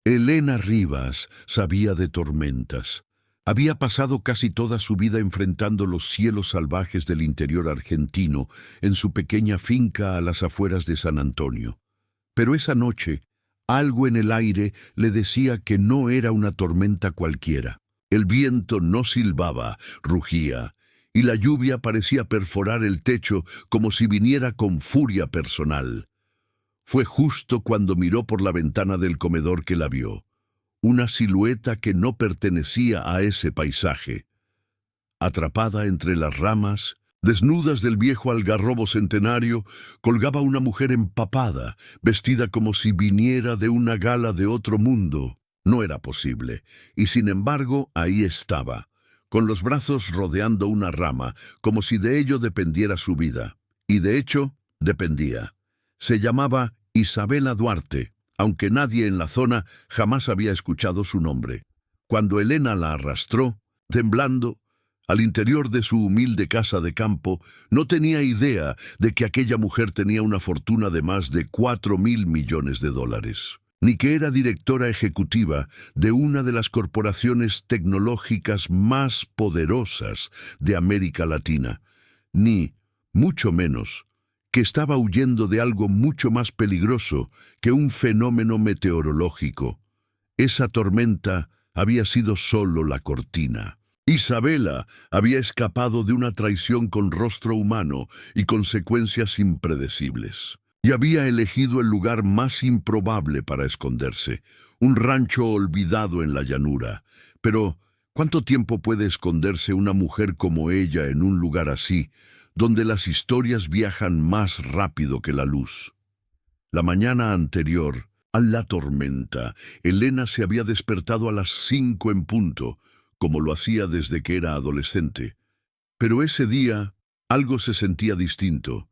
Elena Rivas sabía de tormentas. Había pasado casi toda su vida enfrentando los cielos salvajes del interior argentino en su pequeña finca a las afueras de San Antonio. Pero esa noche, algo en el aire le decía que no era una tormenta cualquiera. El viento no silbaba, rugía, y la lluvia parecía perforar el techo como si viniera con furia personal. Fue justo cuando miró por la ventana del comedor que la vio. Una silueta que no pertenecía a ese paisaje. Atrapada entre las ramas, desnudas del viejo algarrobo centenario, colgaba una mujer empapada, vestida como si viniera de una gala de otro mundo. No era posible, y sin embargo ahí estaba, con los brazos rodeando una rama, como si de ello dependiera su vida. Y de hecho, dependía. Se llamaba Isabela Duarte, aunque nadie en la zona jamás había escuchado su nombre. Cuando Elena la arrastró, temblando, al interior de su humilde casa de campo, no tenía idea de que aquella mujer tenía una fortuna de más de 4.000 millones de dólares, ni que era directora ejecutiva de una de las corporaciones tecnológicas más poderosas de América Latina, ni, mucho menos, que estaba huyendo de algo mucho más peligroso que un fenómeno meteorológico. Esa tormenta había sido solo la cortina. Isabela había escapado de una traición con rostro humano y consecuencias impredecibles. Y había elegido el lugar más improbable para esconderse, un rancho olvidado en la llanura. Pero, ¿cuánto tiempo puede esconderse una mujer como ella en un lugar así, donde las historias viajan más rápido que la luz? La mañana anterior a la tormenta, Elena se había despertado a las 5 en punto, como lo hacía desde que era adolescente. Pero ese día, algo se sentía distinto.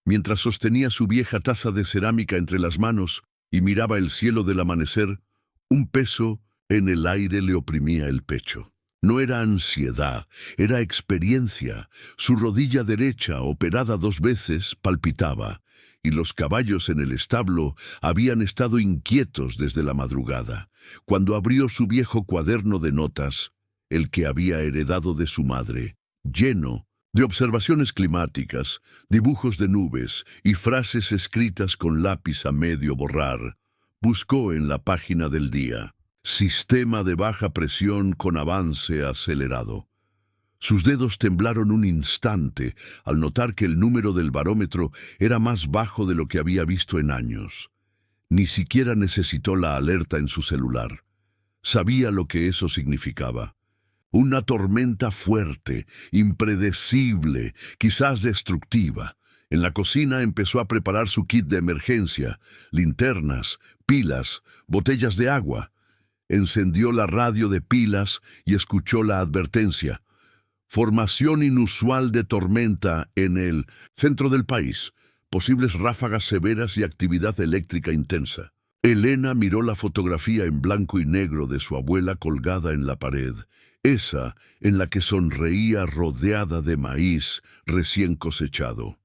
Mientras sostenía su vieja taza de cerámica entre las manos y miraba el cielo del amanecer, un peso en el aire le oprimía el pecho. No era ansiedad, era experiencia. Su rodilla derecha, operada 2 veces, palpitaba, y los caballos en el establo habían estado inquietos desde la madrugada. Cuando abrió su viejo cuaderno de notas, el que había heredado de su madre, lleno de observaciones climáticas, dibujos de nubes y frases escritas con lápiz a medio borrar, buscó en la página del día: sistema de baja presión con avance acelerado. Sus dedos temblaron un instante al notar que el número del barómetro era más bajo de lo que había visto en años. Ni siquiera necesitó la alerta en su celular. Sabía lo que eso significaba. Una tormenta fuerte, impredecible, quizás destructiva. En la cocina empezó a preparar su kit de emergencia: linternas, pilas, botellas de agua. Encendió la radio de pilas y escuchó la advertencia: formación inusual de tormenta en el centro del país, posibles ráfagas severas y actividad eléctrica intensa. Elena miró la fotografía en blanco y negro de su abuela colgada en la pared, esa en la que sonreía rodeada de maíz recién cosechado.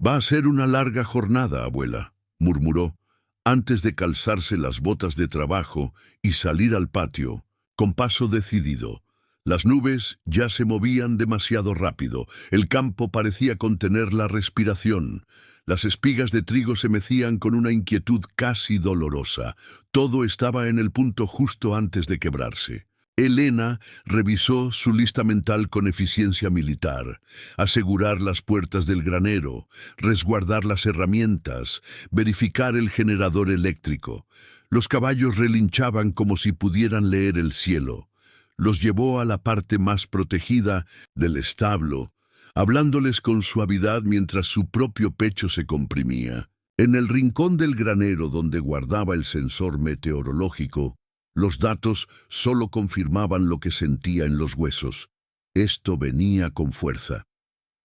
«Va a ser una larga jornada, abuela», murmuró, antes de calzarse las botas de trabajo y salir al patio, con paso decidido. Las nubes ya se movían demasiado rápido, el campo parecía contener la respiración. Las espigas de trigo se mecían con una inquietud casi dolorosa. Todo estaba en el punto justo antes de quebrarse. Elena revisó su lista mental con eficiencia militar: asegurar las puertas del granero, resguardar las herramientas, verificar el generador eléctrico. Los caballos relinchaban como si pudieran leer el cielo. Los llevó a la parte más protegida del establo, hablándoles con suavidad mientras su propio pecho se comprimía. En el rincón del granero donde guardaba el sensor meteorológico, los datos solo confirmaban lo que sentía en los huesos. Esto venía con fuerza.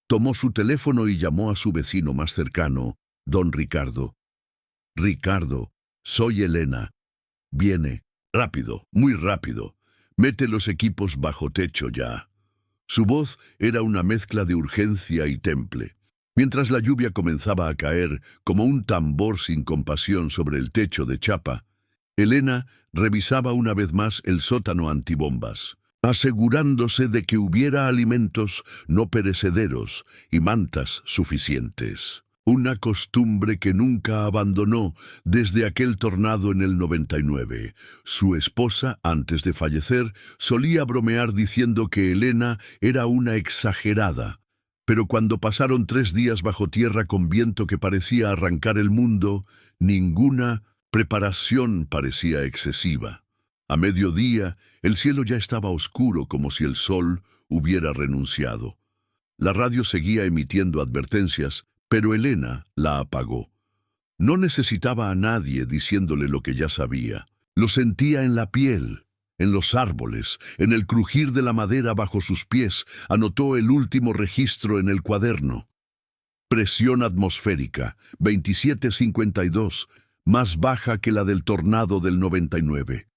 Tomó su teléfono y llamó a su vecino más cercano, don Ricardo. «Ricardo, soy Elena. Viene. Rápido, muy rápido. Mete los equipos bajo techo ya». Su voz era una mezcla de urgencia y temple. Mientras la lluvia comenzaba a caer como un tambor sin compasión sobre el techo de chapa, Elena revisaba una vez más el sótano antibombas, asegurándose de que hubiera alimentos no perecederos y mantas suficientes. Una costumbre que nunca abandonó desde aquel tornado en el 99. Su esposa, antes de fallecer, solía bromear diciendo que Elena era una exagerada. Pero cuando pasaron 3 días bajo tierra con viento que parecía arrancar el mundo, ninguna preparación parecía excesiva. A mediodía, el cielo ya estaba oscuro como si el sol hubiera renunciado. La radio seguía emitiendo advertencias, pero Elena la apagó. No necesitaba a nadie diciéndole lo que ya sabía. Lo sentía en la piel, en los árboles, en el crujir de la madera bajo sus pies. Anotó el último registro en el cuaderno. Presión atmosférica, 2752, más baja que la del tornado del 99.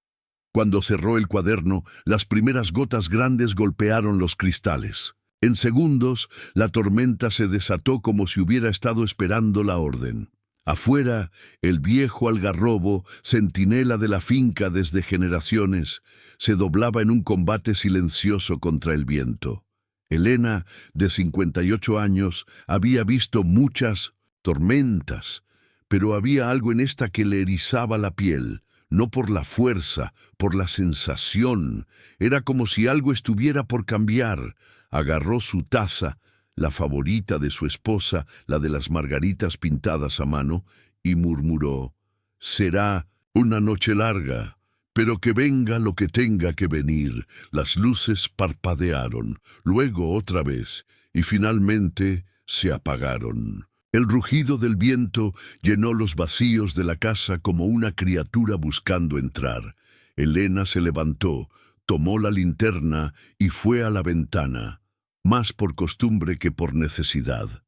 Cuando cerró el cuaderno, las primeras gotas grandes golpearon los cristales. En segundos, la tormenta se desató como si hubiera estado esperando la orden. Afuera, el viejo algarrobo, centinela de la finca desde generaciones, se doblaba en un combate silencioso contra el viento. Elena, de 58 años, había visto muchas tormentas, pero había algo en esta que le erizaba la piel, no por la fuerza, por la sensación. Era como si algo estuviera por cambiar. Agarró su taza, la favorita de su esposa, la de las margaritas pintadas a mano, y murmuró: «Será una noche larga, pero que venga lo que tenga que venir». Las luces parpadearon, luego otra vez, y finalmente se apagaron. El rugido del viento llenó los vacíos de la casa como una criatura buscando entrar. Elena se levantó, tomó la linterna y fue a la ventana, más por costumbre que por necesidad.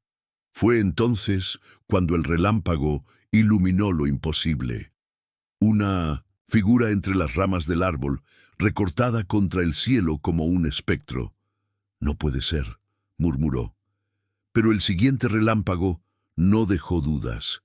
Fue entonces cuando el relámpago iluminó lo imposible. Una figura entre las ramas del árbol, recortada contra el cielo como un espectro. «No puede ser», murmuró. Pero el siguiente relámpago no dejó dudas.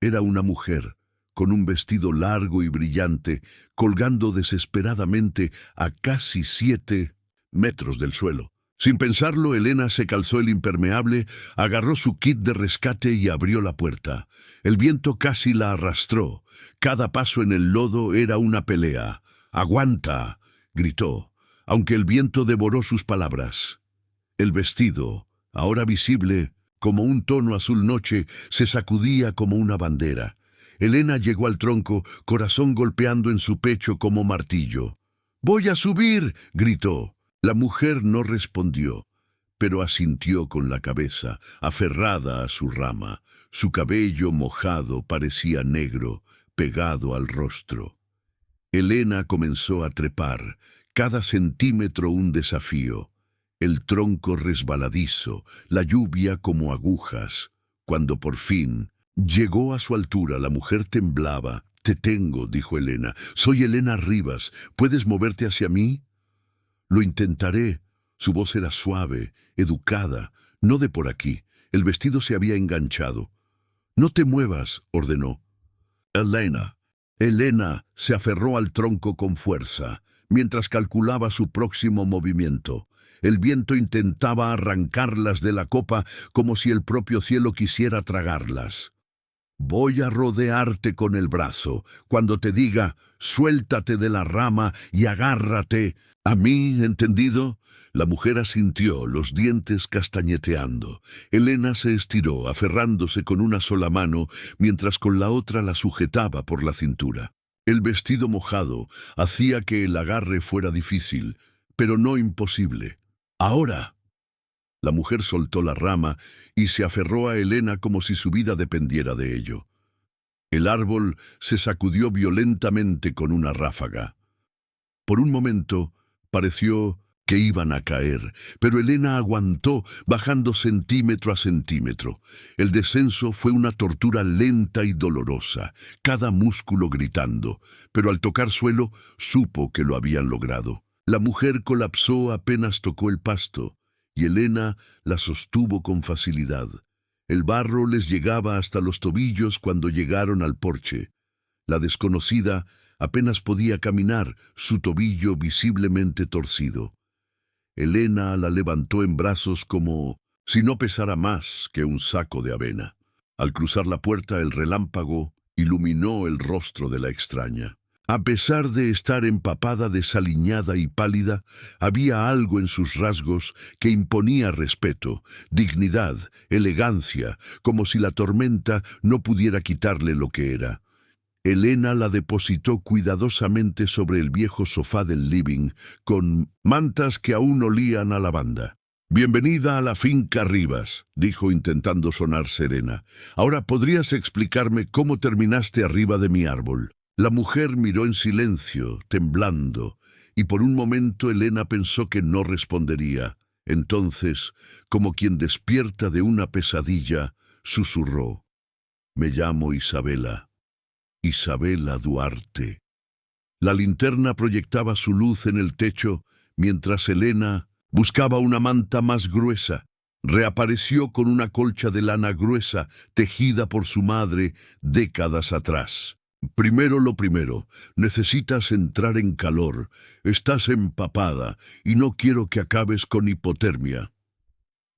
Era una mujer, con un vestido largo y brillante, colgando desesperadamente a casi 7 metros del suelo. Sin pensarlo, Elena se calzó el impermeable, agarró su kit de rescate y abrió la puerta. El viento casi la arrastró. Cada paso en el lodo era una pelea. «¡Aguanta!», gritó, aunque el viento devoró sus palabras. El vestido, ahora visible como un tono azul noche, se sacudía como una bandera. Elena llegó al tronco, corazón golpeando en su pecho como martillo. «¡Voy a subir!», gritó. La mujer no respondió, pero asintió con la cabeza, aferrada a su rama. Su cabello mojado parecía negro, pegado al rostro. Elena comenzó a trepar, cada centímetro un desafío. El tronco resbaladizo, la lluvia como agujas. Cuando por fin llegó a su altura, la mujer temblaba. «Te tengo», dijo Elena. «Soy Elena Rivas. ¿Puedes moverte hacia mí?» «Lo intentaré». Su voz era suave, educada. «No de por aquí». El vestido se había enganchado. «No te muevas», ordenó. Elena se aferró al tronco con fuerza, mientras calculaba su próximo movimiento. El viento intentaba arrancarlas de la copa como si el propio cielo quisiera tragarlas. «Voy a rodearte con el brazo. Cuando te diga, suéltate de la rama y agárrate a mí, ¿entendido?». La mujer asintió, los dientes castañeteando. Elena se estiró, aferrándose con una sola mano, mientras con la otra la sujetaba por la cintura. El vestido mojado hacía que el agarre fuera difícil, pero no imposible. «Ahora». La mujer soltó la rama y se aferró a Elena como si su vida dependiera de ello. El árbol se sacudió violentamente con una ráfaga. Por un momento pareció que iban a caer, pero Elena aguantó, bajando centímetro a centímetro. El descenso fue una tortura lenta y dolorosa, cada músculo gritando, pero al tocar suelo supo que lo habían logrado. La mujer colapsó apenas tocó el pasto, y Elena la sostuvo con facilidad. El barro les llegaba hasta los tobillos cuando llegaron al porche. La desconocida Apenas podía caminar, su tobillo visiblemente torcido. Elena la levantó en brazos como si no pesara más que un saco de avena. Al cruzar la puerta, el relámpago iluminó el rostro de la extraña. A pesar de estar empapada, desaliñada y pálida, había algo en sus rasgos que imponía respeto, dignidad, elegancia, como si la tormenta no pudiera quitarle lo que era. Elena la depositó cuidadosamente sobre el viejo sofá del living, con mantas que aún olían a lavanda. «Bienvenida a la finca Rivas», dijo intentando sonar serena. «Ahora, ¿podrías explicarme cómo terminaste arriba de mi árbol?» La mujer miró en silencio, temblando, y por un momento Elena pensó que no respondería. Entonces, como quien despierta de una pesadilla, susurró: «Me llamo Isabela. Isabela Duarte». La linterna proyectaba su luz en el techo, mientras Elena buscaba una manta más gruesa. Reapareció con una colcha de lana gruesa, tejida por su madre décadas atrás. «Primero lo primero, necesitas entrar en calor. Estás empapada y no quiero que acabes con hipotermia».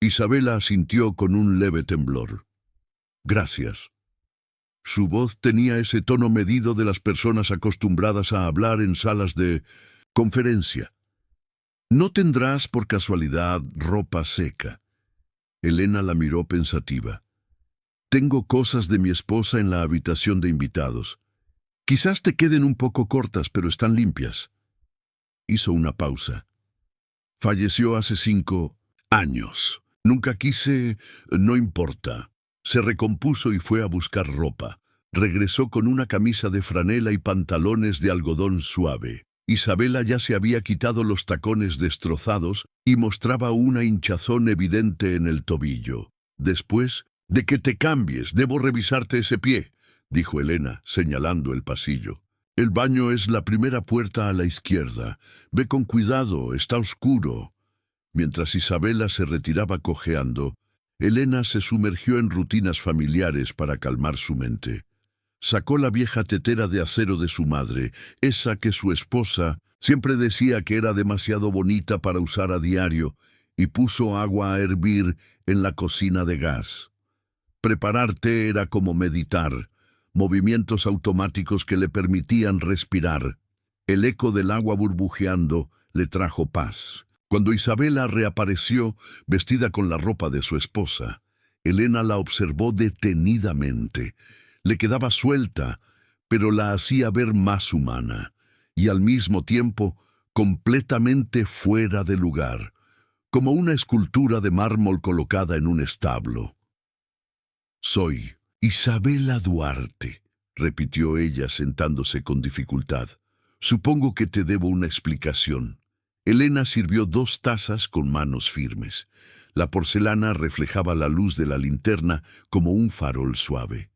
Isabela asintió con un leve temblor. «Gracias». Su voz tenía ese tono medido de las personas acostumbradas a hablar en salas de conferencia. «¿No tendrás, por casualidad, ropa seca?» Elena la miró pensativa. «Tengo cosas de mi esposa en la habitación de invitados. Quizás te queden un poco cortas, pero están limpias». Hizo una pausa. «Falleció hace 5 años. Nunca quise... no importa». Se recompuso y fue a buscar ropa. Regresó con una camisa de franela y pantalones de algodón suave. Isabela ya se había quitado los tacones destrozados y mostraba una hinchazón evidente en el tobillo. «Después de que te cambies, debo revisarte ese pie», dijo Elena, señalando el pasillo. «El baño es la primera puerta a la izquierda. Ve con cuidado, está oscuro». Mientras Isabela se retiraba cojeando, Elena se sumergió en rutinas familiares para calmar su mente. Sacó la vieja tetera de acero de su madre, esa que su esposa siempre decía que era demasiado bonita para usar a diario, y puso agua a hervir en la cocina de gas. Preparar té era como meditar, movimientos automáticos que le permitían respirar. El eco del agua burbujeando le trajo paz. Cuando Isabela reapareció, vestida con la ropa de su esposa, Elena la observó detenidamente. Le quedaba suelta, pero la hacía ver más humana, y al mismo tiempo completamente fuera de lugar, como una escultura de mármol colocada en un establo. «Soy Isabela Duarte», repitió ella sentándose con dificultad. «Supongo que te debo una explicación». Elena sirvió 2 tazas con manos firmes. La porcelana reflejaba la luz de la linterna como un farol suave.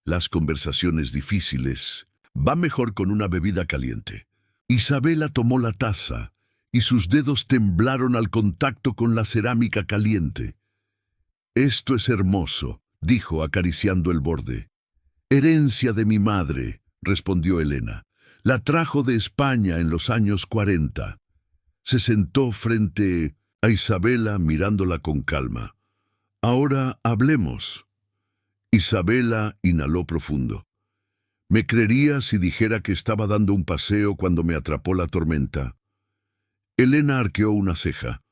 Las conversaciones difíciles va mejor con una bebida caliente. Isabela tomó la taza y sus dedos temblaron al contacto con la cerámica caliente. «Esto es hermoso», dijo acariciando el borde. «Herencia de mi madre», respondió Elena. «La trajo de España en los años 40. Se sentó frente a Isabela mirándola con calma. «Ahora hablemos». Isabela inhaló profundo. «¿Me creería si dijera que estaba dando un paseo cuando me atrapó la tormenta?» Elena arqueó una ceja.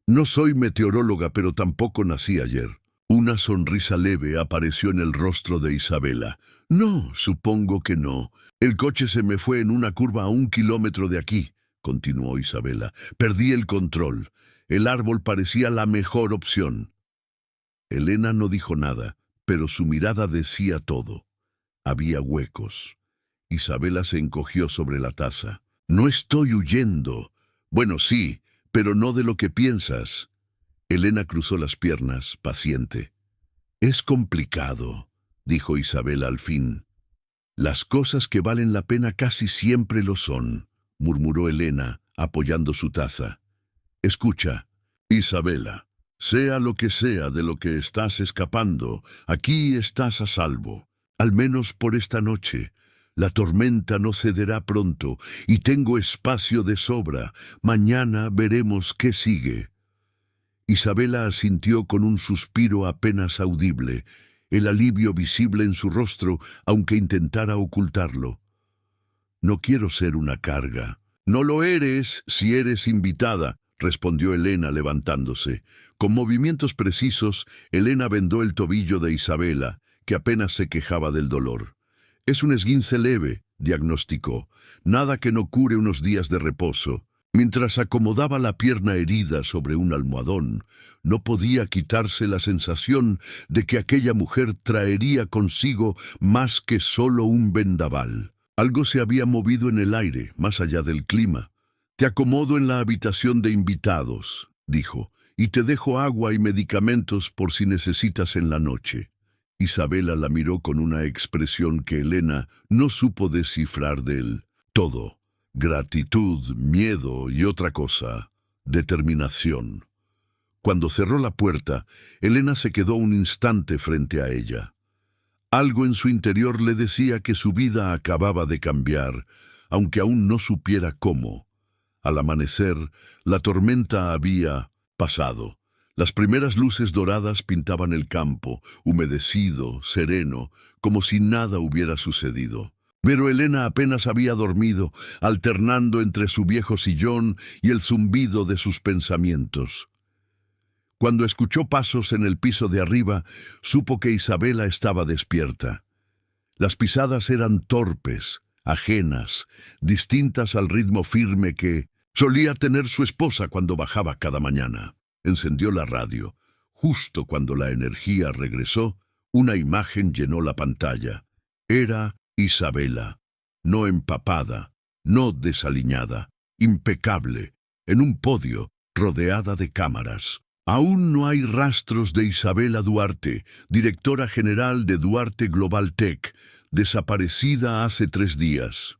«No soy meteoróloga, pero tampoco nací ayer». Una sonrisa leve apareció en el rostro de Isabela. «No, supongo que no. El coche se me fue en una curva a 1 kilómetro de aquí», continuó Isabela. «Perdí el control. El árbol parecía la mejor opción». Elena no dijo nada, pero su mirada decía todo. Había huecos. Isabela se encogió sobre la taza. «No estoy huyendo. Bueno, sí, pero no de lo que piensas». Elena cruzó las piernas, paciente. «Es complicado», dijo Isabela al fin. «Las cosas que valen la pena casi siempre lo son», murmuró Elena, apoyando su taza. «Escucha, Isabela, sea lo que sea de lo que estás escapando, aquí estás a salvo, al menos por esta noche. La tormenta no cederá pronto, y tengo espacio de sobra. Mañana veremos qué sigue. Isabela asintió con un suspiro apenas audible, el alivio visible en su rostro, aunque intentara ocultarlo. No quiero ser una carga. No lo eres si eres invitada, respondió Elena levantándose. Con movimientos precisos, Elena vendó el tobillo de Isabela, que apenas se quejaba del dolor. Es un esguince leve, diagnosticó. Nada que no cure unos días de reposo. Mientras acomodaba la pierna herida sobre un almohadón, no podía quitarse la sensación de que aquella mujer traería consigo más que solo un vendaval. Algo se había movido en el aire, más allá del clima. «Te acomodo en la habitación de invitados», dijo, «y te dejo agua y medicamentos por si necesitas en la noche». Isabela la miró con una expresión que Elena no supo descifrar del todo. Gratitud, miedo y otra cosa, determinación. Cuando cerró la puerta, Elena se quedó un instante frente a ella. Algo en su interior le decía que su vida acababa de cambiar, aunque aún no supiera cómo. Al amanecer, la tormenta había pasado. Las primeras luces doradas pintaban el campo, humedecido, sereno, como si nada hubiera sucedido. Pero Elena apenas había dormido, alternando entre su viejo sillón y el zumbido de sus pensamientos. Cuando escuchó pasos en el piso de arriba, supo que Isabela estaba despierta. Las pisadas eran torpes, ajenas, distintas al ritmo firme que solía tener su esposa cuando bajaba cada mañana. Encendió la radio. Justo cuando la energía regresó, una imagen llenó la pantalla. Era Isabela, no empapada, no desaliñada, impecable, en un podio, rodeada de cámaras. Aún no hay rastros de Isabela Duarte, directora general de Duarte Global Tech, desaparecida hace 3 días.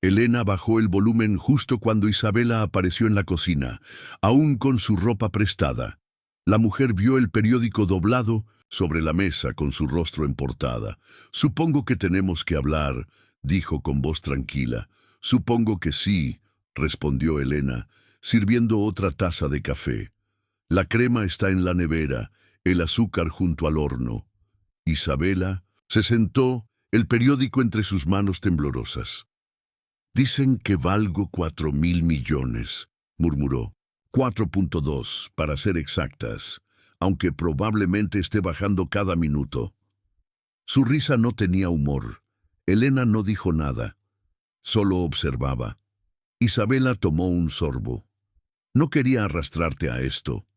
Elena bajó el volumen justo cuando Isabela apareció en la cocina, aún con su ropa prestada. La mujer vio el periódico doblado sobre la mesa con su rostro en portada. «Supongo que tenemos que hablar», dijo con voz tranquila. «Supongo que sí», respondió Elena, sirviendo otra taza de café. «La crema está en la nevera, el azúcar junto al horno». Isabela se sentó, el periódico entre sus manos temblorosas. «Dicen que valgo 4.000 millones», murmuró. 4.2, para ser exactas, aunque probablemente esté bajando cada minuto. Su risa no tenía humor. Elena no dijo nada, solo observaba. Isabela tomó un sorbo. «No quería arrastrarte a esto».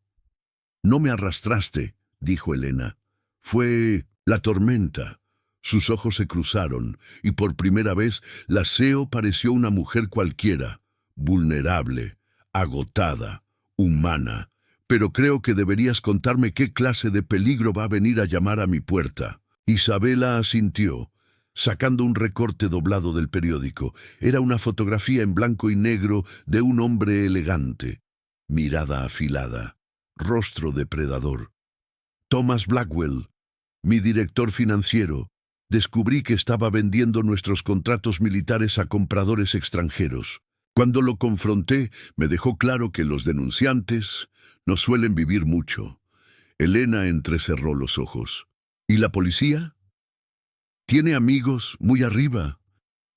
«No me arrastraste», dijo Elena. «Fue la tormenta». Sus ojos se cruzaron, y por primera vez la CEO pareció una mujer cualquiera, vulnerable, agotada, humana. «Pero creo que deberías contarme qué clase de peligro va a venir a llamar a mi puerta». Isabela asintió, sacando un recorte doblado del periódico. Era una fotografía en blanco y negro de un hombre elegante, mirada afilada, rostro depredador. «Thomas Blackwell, mi director financiero. Descubrí que estaba vendiendo nuestros contratos militares a compradores extranjeros. Cuando lo confronté, me dejó claro que los denunciantes no suelen vivir mucho». Elena entrecerró los ojos. «¿Y la policía?» «Tiene amigos muy arriba».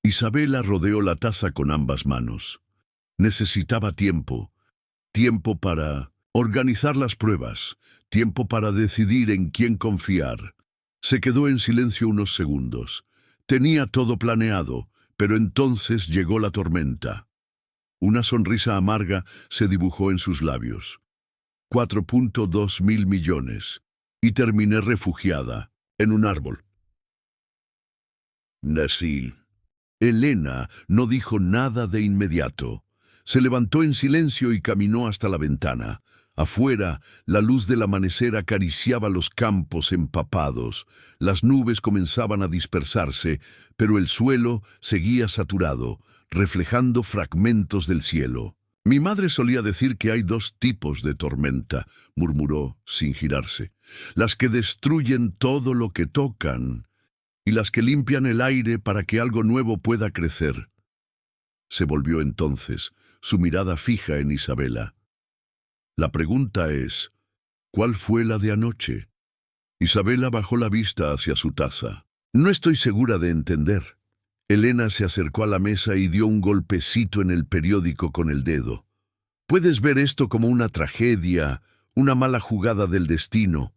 Isabela rodeó la taza con ambas manos. Necesitaba tiempo. Tiempo para organizar las pruebas. Tiempo para decidir en quién confiar. Se quedó en silencio unos segundos. Tenía todo planeado, pero entonces llegó la tormenta. Una sonrisa amarga se dibujó en sus labios. 4.2 mil millones. Y terminé refugiada en un árbol. Nací. Elena no dijo nada de inmediato. Se levantó en silencio y caminó hasta la ventana. Afuera, la luz del amanecer acariciaba los campos empapados. Las nubes comenzaban a dispersarse, pero el suelo seguía saturado, reflejando fragmentos del cielo. «Mi madre solía decir que hay 2 tipos de tormenta», murmuró sin girarse. «Las que destruyen todo lo que tocan y las que limpian el aire para que algo nuevo pueda crecer. Se volvió entonces, su mirada fija en Isabela. La pregunta es, ¿cuál fue la de anoche? Isabela bajó la vista hacia su taza. No estoy segura de entender. Elena se acercó a la mesa y dio un golpecito en el periódico con el dedo. Puedes ver esto como una tragedia, una mala jugada del destino,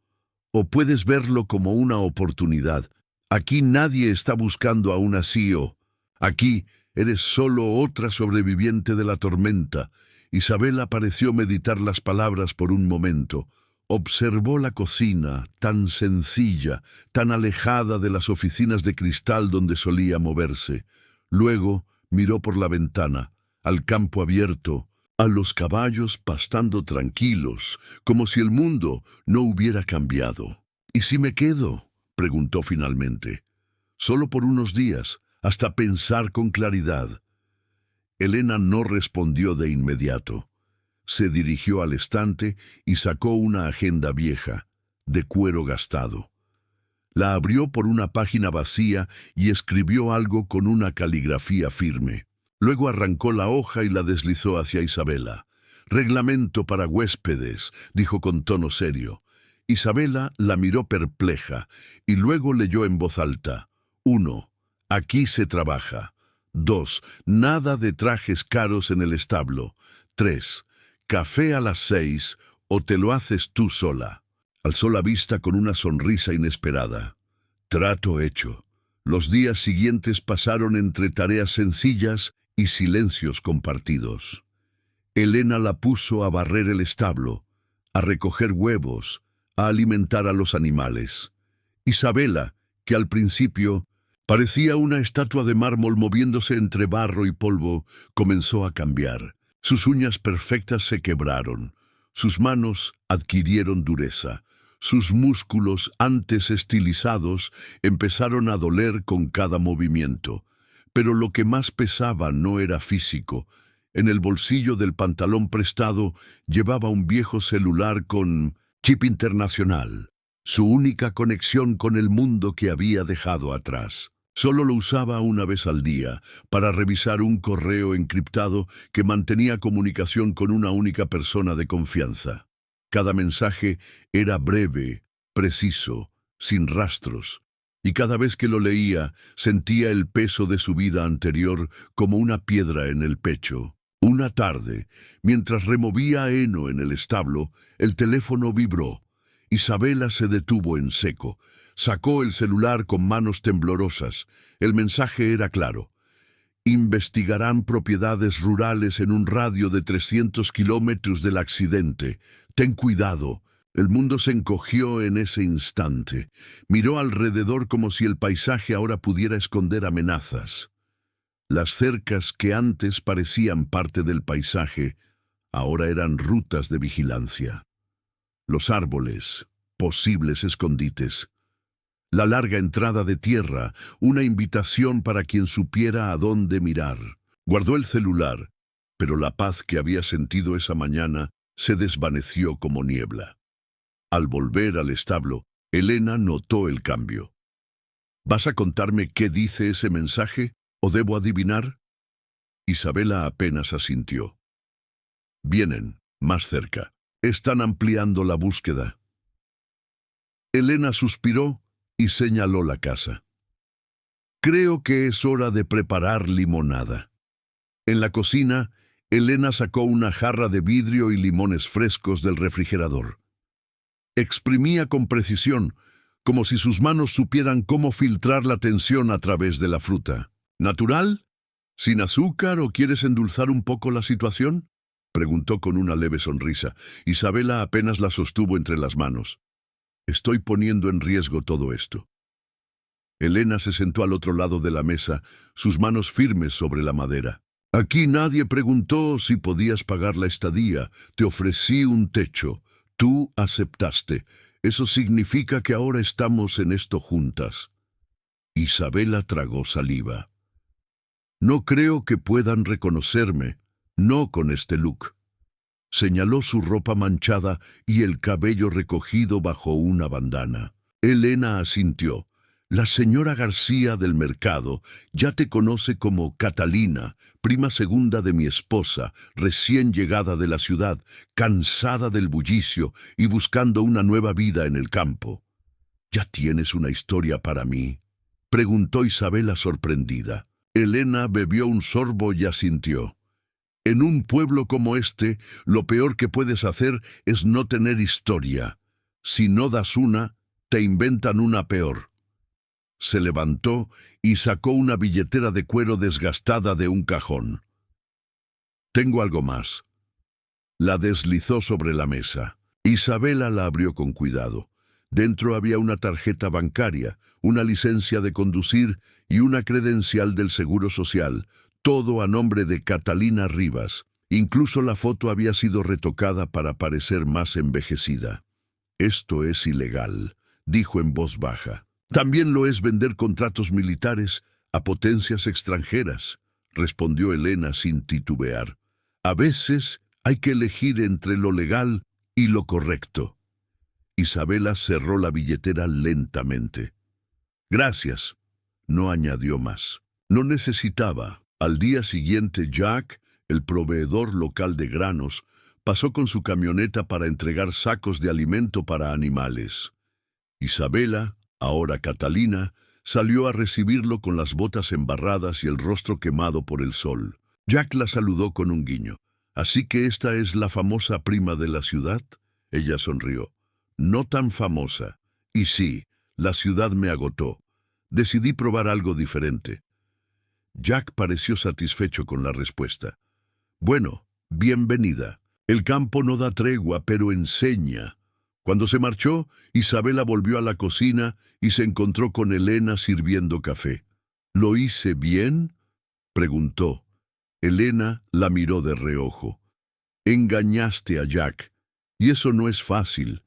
o puedes verlo como una oportunidad. Aquí nadie está buscando a una CEO. Aquí eres solo otra sobreviviente de la tormenta. Isabela pareció meditar las palabras por un momento. Observó la cocina, tan sencilla, tan alejada de las oficinas de cristal donde solía moverse. Luego miró por la ventana, al campo abierto, a los caballos pastando tranquilos, como si el mundo no hubiera cambiado. ¿Y si me quedo?, preguntó finalmente. Solo por unos días, hasta pensar con claridad. Elena no respondió de inmediato. Se dirigió al estante y sacó una agenda vieja, de cuero gastado. La abrió por una página vacía y escribió algo con una caligrafía firme. Luego arrancó la hoja y la deslizó hacia Isabela. «Reglamento para huéspedes», dijo con tono serio. Isabela la miró perpleja y luego leyó en voz alta. 1. Aquí se trabaja. 2. Nada de trajes caros en el establo. 3. Café a las 6 o te lo haces tú sola. Alzó la vista con una sonrisa inesperada. Trato hecho. Los días siguientes pasaron entre tareas sencillas y silencios compartidos. Elena la puso a barrer el establo, a recoger huevos, a alimentar a los animales. Isabela, que al principio parecía una estatua de mármol moviéndose entre barro y polvo, comenzó a cambiar. Sus uñas perfectas se quebraron, sus manos adquirieron dureza, sus músculos antes estilizados empezaron a doler con cada movimiento. Pero lo que más pesaba no era físico. En el bolsillo del pantalón prestado llevaba un viejo celular con chip internacional, su única conexión con el mundo que había dejado atrás. Solo lo usaba una vez al día, para revisar un correo encriptado que mantenía comunicación con una única persona de confianza. Cada mensaje era breve, preciso, sin rastros, y cada vez que lo leía sentía el peso de su vida anterior como una piedra en el pecho. Una tarde, mientras removía heno en el establo, el teléfono vibró. Isabela se detuvo en seco. Sacó el celular con manos temblorosas. El mensaje era claro. Investigarán propiedades rurales en un radio de 300 kilómetros del accidente. Ten cuidado. El mundo se encogió en ese instante. Miró alrededor como si el paisaje ahora pudiera esconder amenazas. Las cercas que antes parecían parte del paisaje, ahora eran rutas de vigilancia. Los árboles, posibles escondites. La larga entrada de tierra, una invitación para quien supiera a dónde mirar. Guardó el celular, pero la paz que había sentido esa mañana se desvaneció como niebla. Al volver al establo, Elena notó el cambio. ¿Vas a contarme qué dice ese mensaje, o debo adivinar? Isabela apenas asintió. Vienen, más cerca. Están ampliando la búsqueda. Elena suspiró y señaló la casa. Creo que es hora de preparar limonada. En la cocina, Elena sacó una jarra de vidrio y limones frescos del refrigerador. Exprimía con precisión, como si sus manos supieran cómo filtrar la tensión a través de la fruta. ¿Natural? ¿Sin azúcar o quieres endulzar un poco la situación?, preguntó con una leve sonrisa. Isabela apenas la sostuvo entre las manos. Estoy poniendo en riesgo todo esto. Elena se sentó al otro lado de la mesa, sus manos firmes sobre la madera. Aquí nadie preguntó si podías pagar la estadía. Te ofrecí un techo. Tú aceptaste. Eso significa que ahora estamos en esto juntas. Isabela tragó saliva. No creo que puedan reconocerme, no con este look. Señaló su ropa manchada y el cabello recogido bajo una bandana. Elena asintió. La señora García del Mercado ya te conoce como Catalina, prima segunda de mi esposa, recién llegada de la ciudad, cansada del bullicio y buscando una nueva vida en el campo. ¿Ya tienes una historia para mí?, preguntó Isabela sorprendida. Elena bebió un sorbo y asintió. En un pueblo como este, lo peor que puedes hacer es no tener historia. Si no das una, te inventan una peor. Se levantó y sacó una billetera de cuero desgastada de un cajón. Tengo algo más. La deslizó sobre la mesa. Isabela la abrió con cuidado. Dentro había una tarjeta bancaria, una licencia de conducir y una credencial del Seguro Social, todo a nombre de Catalina Rivas. Incluso la foto había sido retocada para parecer más envejecida. Esto es ilegal, dijo en voz baja. También lo es vender contratos militares a potencias extranjeras, respondió Elena sin titubear. A veces hay que elegir entre lo legal y lo correcto. Isabela cerró la billetera lentamente. Gracias, no añadió más. No necesitaba. Al día siguiente, Jack, el proveedor local de granos, pasó con su camioneta para entregar sacos de alimento para animales. Isabela, ahora Catalina, salió a recibirlo con las botas embarradas y el rostro quemado por el sol. Jack la saludó con un guiño. ¿Así que esta es la famosa prima de la ciudad? Ella sonrió. No tan famosa. Y sí, la ciudad me agotó. Decidí probar algo diferente. Jack pareció satisfecho con la respuesta. Bueno, bienvenida. El campo no da tregua, pero enseña. Cuando se marchó, Isabela volvió a la cocina y se encontró con Elena sirviendo café. ¿Lo hice bien?, preguntó. Elena la miró de reojo. Engañaste a Jack, y eso no es fácil.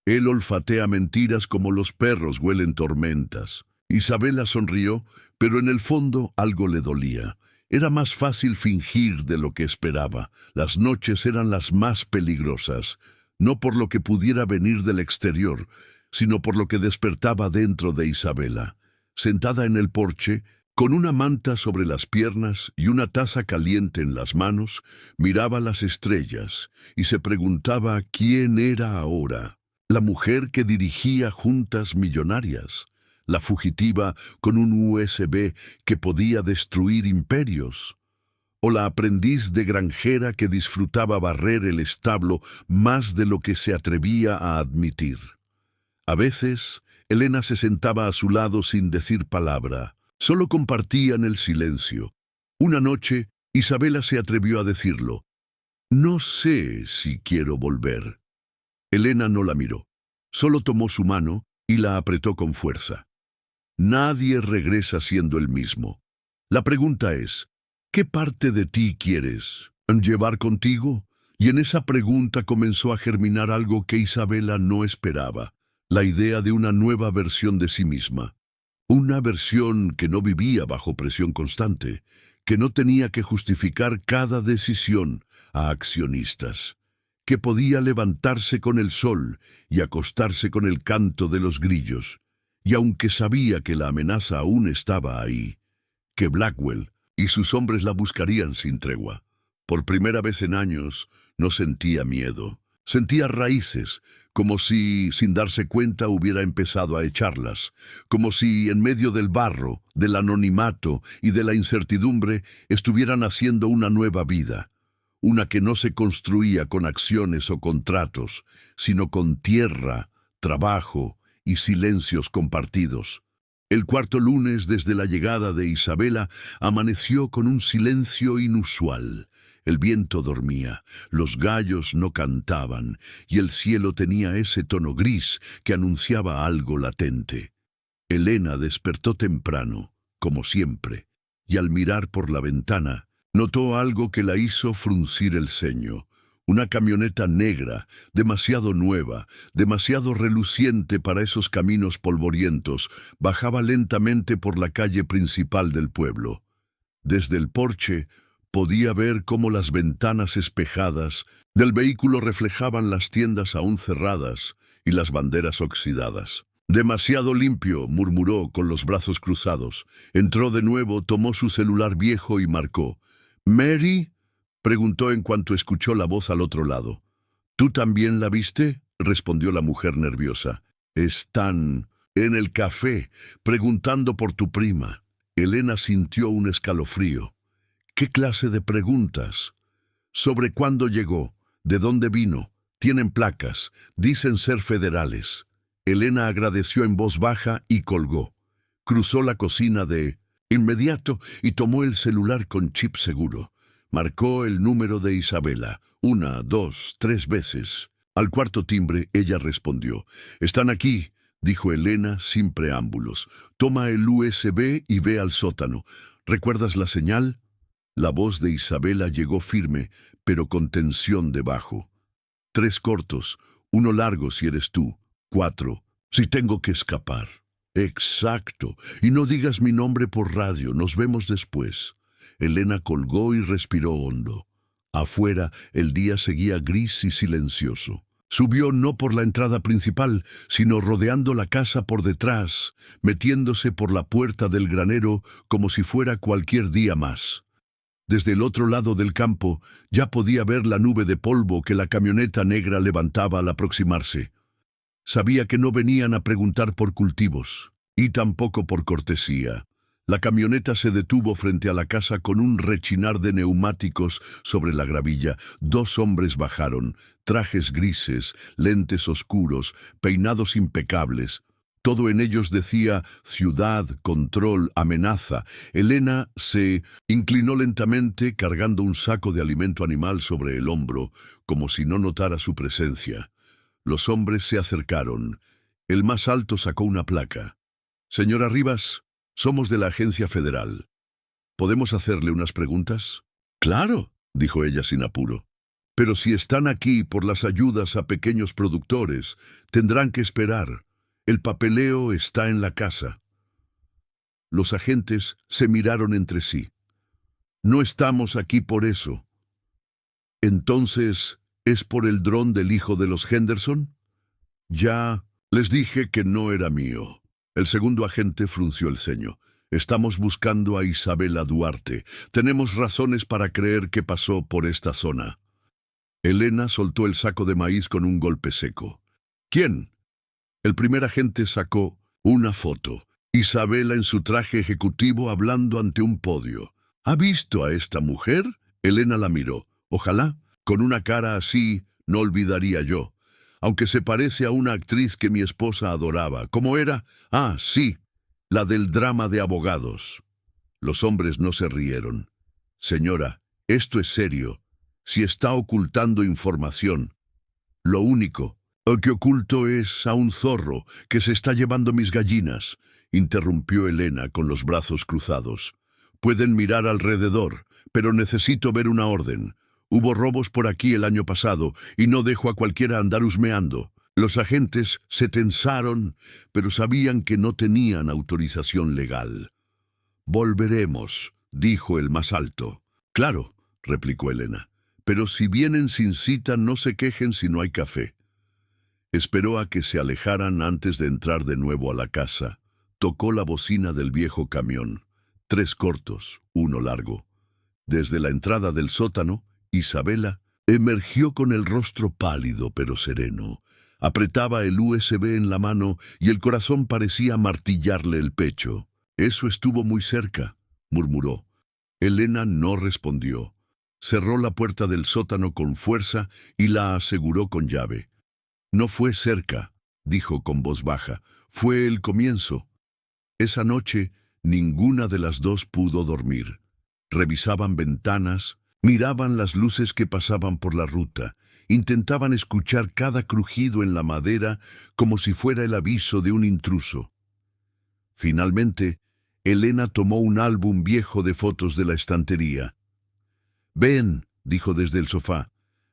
Él olfatea mentiras como los perros huelen tormentas. Isabela sonrió, pero en el fondo algo le dolía. Era más fácil fingir de lo que esperaba. Las noches eran las más peligrosas, no por lo que pudiera venir del exterior, sino por lo que despertaba dentro de Isabela. Sentada en el porche, con una manta sobre las piernas y una taza caliente en las manos, miraba las estrellas y se preguntaba quién era ahora. La mujer que dirigía juntas millonarias, la fugitiva con un USB que podía destruir imperios, o la aprendiz de granjera que disfrutaba barrer el establo más de lo que se atrevía a admitir. A veces, Elena se sentaba a su lado sin decir palabra. Solo compartían el silencio. Una noche, Isabela se atrevió a decirlo. No sé si quiero volver. Elena no la miró. Solo tomó su mano y la apretó con fuerza. Nadie regresa siendo el mismo. La pregunta es, ¿qué parte de ti quieres llevar contigo? Y en esa pregunta comenzó a germinar algo que Isabela no esperaba, la idea de una nueva versión de sí misma. Una versión que no vivía bajo presión constante, que no tenía que justificar cada decisión a accionistas, que podía levantarse con el sol y acostarse con el canto de los grillos, y aunque sabía que la amenaza aún estaba ahí, que Blackwell y sus hombres la buscarían sin tregua. Por primera vez en años, no sentía miedo. Sentía raíces, como si, sin darse cuenta, hubiera empezado a echarlas, como si, en medio del barro, del anonimato y de la incertidumbre, estuvieran haciendo una nueva vida, una que no se construía con acciones o contratos, sino con tierra, trabajo y silencios compartidos. El cuarto lunes desde la llegada de Isabela amaneció con un silencio inusual. El viento dormía, los gallos no cantaban y el cielo tenía ese tono gris que anunciaba algo latente. Elena despertó temprano, como siempre, y al mirar por la ventana, notó algo que la hizo fruncir el ceño. Una camioneta negra, demasiado nueva, demasiado reluciente para esos caminos polvorientos, bajaba lentamente por la calle principal del pueblo. Desde el porche, podía ver cómo las ventanas espejadas del vehículo reflejaban las tiendas aún cerradas y las banderas oxidadas. Demasiado limpio, murmuró con los brazos cruzados. Entró de nuevo, tomó su celular viejo y marcó. «¿Mary?» preguntó en cuanto escuchó la voz al otro lado. «¿Tú también la viste?» respondió la mujer nerviosa. «Están en el café, preguntando por tu prima». Elena sintió un escalofrío. «¿Qué clase de preguntas?» «¿Sobre cuándo llegó? ¿De dónde vino? Tienen placas. Dicen ser federales». Elena agradeció en voz baja y colgó. Cruzó la cocina de inmediato y tomó el celular con chip seguro. Marcó el número de Isabela, 1, 2, 3 veces. Al cuarto timbre, ella respondió. «Están aquí», dijo Elena sin preámbulos. «Toma el USB y ve al sótano. ¿Recuerdas la señal?» La voz de Isabela llegó firme, pero con tensión debajo. 3 cortos, 1 largo si eres tú. 4. Si tengo que escapar. Exacto. Y no digas mi nombre por radio. Nos vemos después. Elena colgó y respiró hondo. Afuera, el día seguía gris y silencioso. Subió no por la entrada principal, sino rodeando la casa por detrás, metiéndose por la puerta del granero como si fuera cualquier día más. Desde el otro lado del campo ya podía ver la nube de polvo que la camioneta negra levantaba al aproximarse. Sabía que no venían a preguntar por cultivos, y tampoco por cortesía. La camioneta se detuvo frente a la casa con un rechinar de neumáticos sobre la gravilla. 2 hombres bajaron, trajes grises, lentes oscuros, peinados impecables. Todo en ellos decía ciudad, control, amenaza. Elena se inclinó lentamente, cargando un saco de alimento animal sobre el hombro, como si no notara su presencia. Los hombres se acercaron. El más alto sacó una placa. «Señora Rivas, somos de la agencia federal. ¿Podemos hacerle unas preguntas?» «Claro», dijo ella sin apuro. «Pero si están aquí por las ayudas a pequeños productores, tendrán que esperar. El papeleo está en la casa». Los agentes se miraron entre sí. «No estamos aquí por eso». «Entonces, ¿es por el dron del hijo de los Henderson?» «Ya les dije que no era mío». El segundo agente frunció el ceño. «Estamos buscando a Isabela Duarte. Tenemos razones para creer que pasó por esta zona». Elena soltó el saco de maíz con un golpe seco. «¿Quién?» El primer agente sacó una foto. Isabela en su traje ejecutivo hablando ante un podio. «¿Ha visto a esta mujer?» Elena la miró. «Ojalá. Con una cara así, no olvidaría yo. Aunque se parece a una actriz que mi esposa adoraba. ¿Cómo era? Ah, sí, la del drama de abogados». Los hombres no se rieron. «Señora, esto es serio. Si está ocultando información, lo único que oculto es a un zorro que se está llevando mis gallinas», interrumpió Elena con los brazos cruzados. «Pueden mirar alrededor, pero necesito ver una orden. Hubo robos por aquí el año pasado y no dejo a cualquiera andar husmeando». Los agentes se tensaron, pero sabían que no tenían autorización legal. «Volveremos», dijo el más alto. «Claro», replicó Elena, «pero si vienen sin cita no se quejen si no hay café». Esperó a que se alejaran antes de entrar de nuevo a la casa. Tocó la bocina del viejo camión. 3 cortos, 1 largo. Desde la entrada del sótano, Isabela emergió con el rostro pálido pero sereno. Apretaba el USB en la mano y el corazón parecía martillarle el pecho. «Eso estuvo muy cerca», murmuró. Elena no respondió. Cerró la puerta del sótano con fuerza y la aseguró con llave. «No fue cerca», dijo con voz baja. «Fue el comienzo». Esa noche, ninguna de las dos pudo dormir. Revisaban ventanas, miraban las luces que pasaban por la ruta, intentaban escuchar cada crujido en la madera como si fuera el aviso de un intruso. Finalmente, Elena tomó un álbum viejo de fotos de la estantería. «Ven», dijo desde el sofá,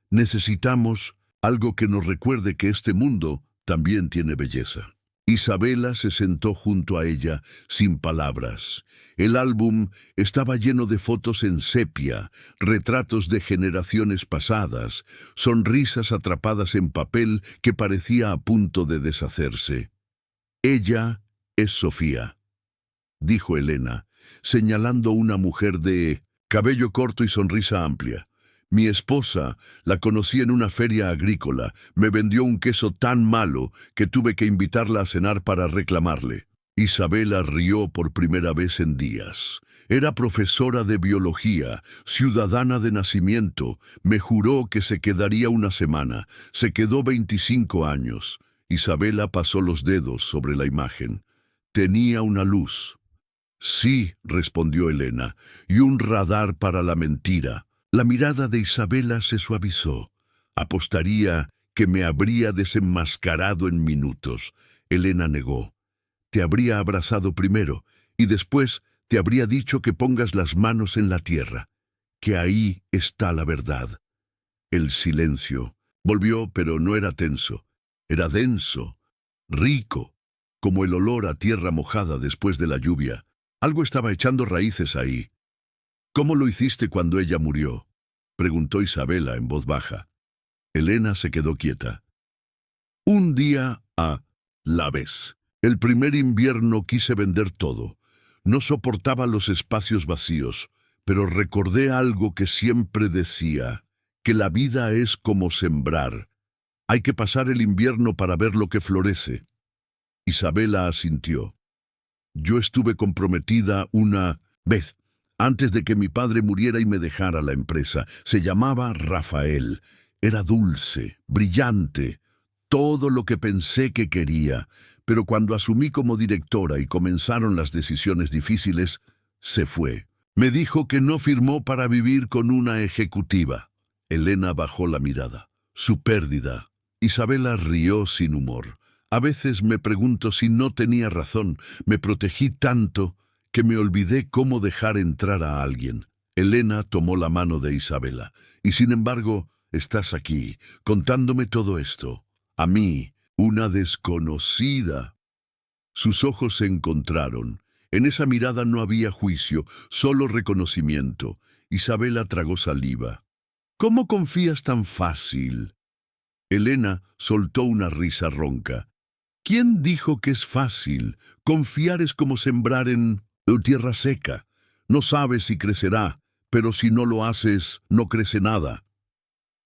«necesitamos algo que nos recuerde que este mundo también tiene belleza». Isabela se sentó junto a ella, sin palabras. El álbum estaba lleno de fotos en sepia, retratos de generaciones pasadas, sonrisas atrapadas en papel que parecía a punto de deshacerse. Ella es Sofía, dijo Elena, señalando una mujer de cabello corto y sonrisa amplia. Mi esposa la conocí en una feria agrícola. Me vendió un queso tan malo que tuve que invitarla a cenar para reclamarle. Isabela rió por primera vez en días. Era profesora de biología, ciudadana de nacimiento. Me juró que se quedaría una semana. Se quedó 25 años. Isabela pasó los dedos sobre la imagen. Tenía una luz. Sí, respondió Elena, y un radar para la mentira. La mirada de Isabela se suavizó. Apostaría que me habría desenmascarado en minutos. Elena negó. Te habría abrazado primero, y después te habría dicho que pongas las manos en la tierra, que ahí está la verdad. El silencio volvió, pero no era tenso. Era denso, rico, como el olor a tierra mojada después de la lluvia. Algo estaba echando raíces ahí. ¿Cómo lo hiciste cuando ella murió?, preguntó Isabela en voz baja. Elena se quedó quieta. Un día a la vez. El primer invierno quise vender todo. No soportaba los espacios vacíos, pero recordé algo que siempre decía, que la vida es como sembrar. Hay que pasar el invierno para ver lo que florece. Isabela asintió. Yo estuve comprometida una vez, antes de que mi padre muriera y me dejara la empresa. Se llamaba Rafael. Era dulce, brillante, todo lo que pensé que quería, pero cuando asumí como directora y comenzaron las decisiones difíciles, se fue. Me dijo que no firmó para vivir con una ejecutiva. Elena bajó la mirada. Su pérdida. Isabela rió sin humor. A veces me pregunto si no tenía razón. Me protegí tanto que me olvidé cómo dejar entrar a alguien. Elena tomó la mano de Isabela. Y sin embargo, estás aquí, contándome todo esto. A mí, una desconocida. Sus ojos se encontraron. En esa mirada no había juicio, solo reconocimiento. Isabela tragó saliva. ¿Cómo confías tan fácil? Elena soltó una risa ronca. ¿Quién dijo que es fácil? Confiar es como sembrar en tierra seca. No sabes si crecerá, pero si no lo haces, no crece nada.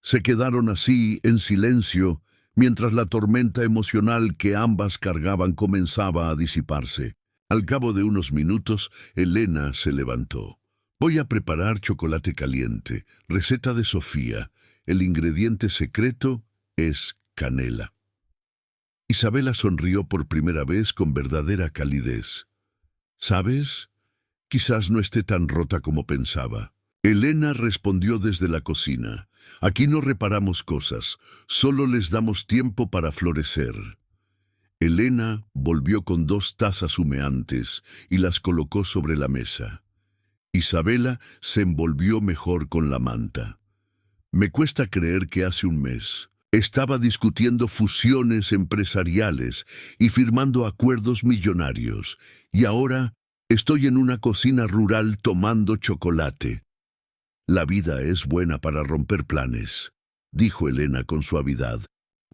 Se quedaron así, en silencio, mientras la tormenta emocional que ambas cargaban comenzaba a disiparse. Al cabo de unos minutos, Elena se levantó. Voy a preparar chocolate caliente, receta de Sofía. El ingrediente secreto es canela. Isabela sonrió por primera vez con verdadera calidez. ¿Sabes? Quizás no esté tan rota como pensaba. Elena respondió desde la cocina. Aquí no reparamos cosas, solo les damos tiempo para florecer. Elena volvió con 2 tazas humeantes y las colocó sobre la mesa. Isabela se envolvió mejor con la manta. Me cuesta creer que hace un mes estaba discutiendo fusiones empresariales y firmando acuerdos millonarios, y ahora estoy en una cocina rural tomando chocolate. La vida es buena para romper planes, dijo Elena con suavidad,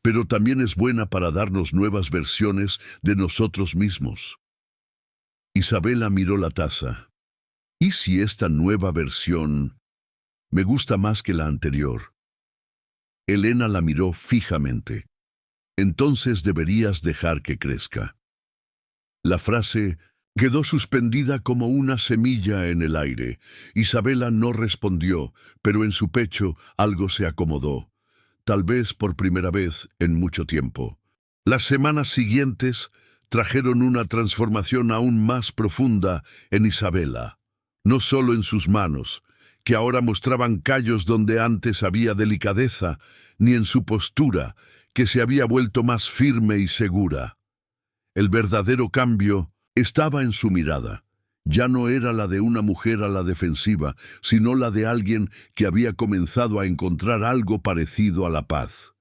pero también es buena para darnos nuevas versiones de nosotros mismos. Isabela miró la taza. ¿Y si esta nueva versión me gusta más que la anterior? Elena la miró fijamente. Entonces deberías dejar que crezca. La frase quedó suspendida como una semilla en el aire. Isabela no respondió, pero en su pecho algo se acomodó, tal vez por primera vez en mucho tiempo. Las semanas siguientes trajeron una transformación aún más profunda en Isabela, no solo en sus manos, que ahora mostraban callos donde antes había delicadeza, ni en su postura, que se había vuelto más firme y segura. El verdadero cambio estaba en su mirada. Ya no era la de una mujer a la defensiva, sino la de alguien que había comenzado a encontrar algo parecido a la paz.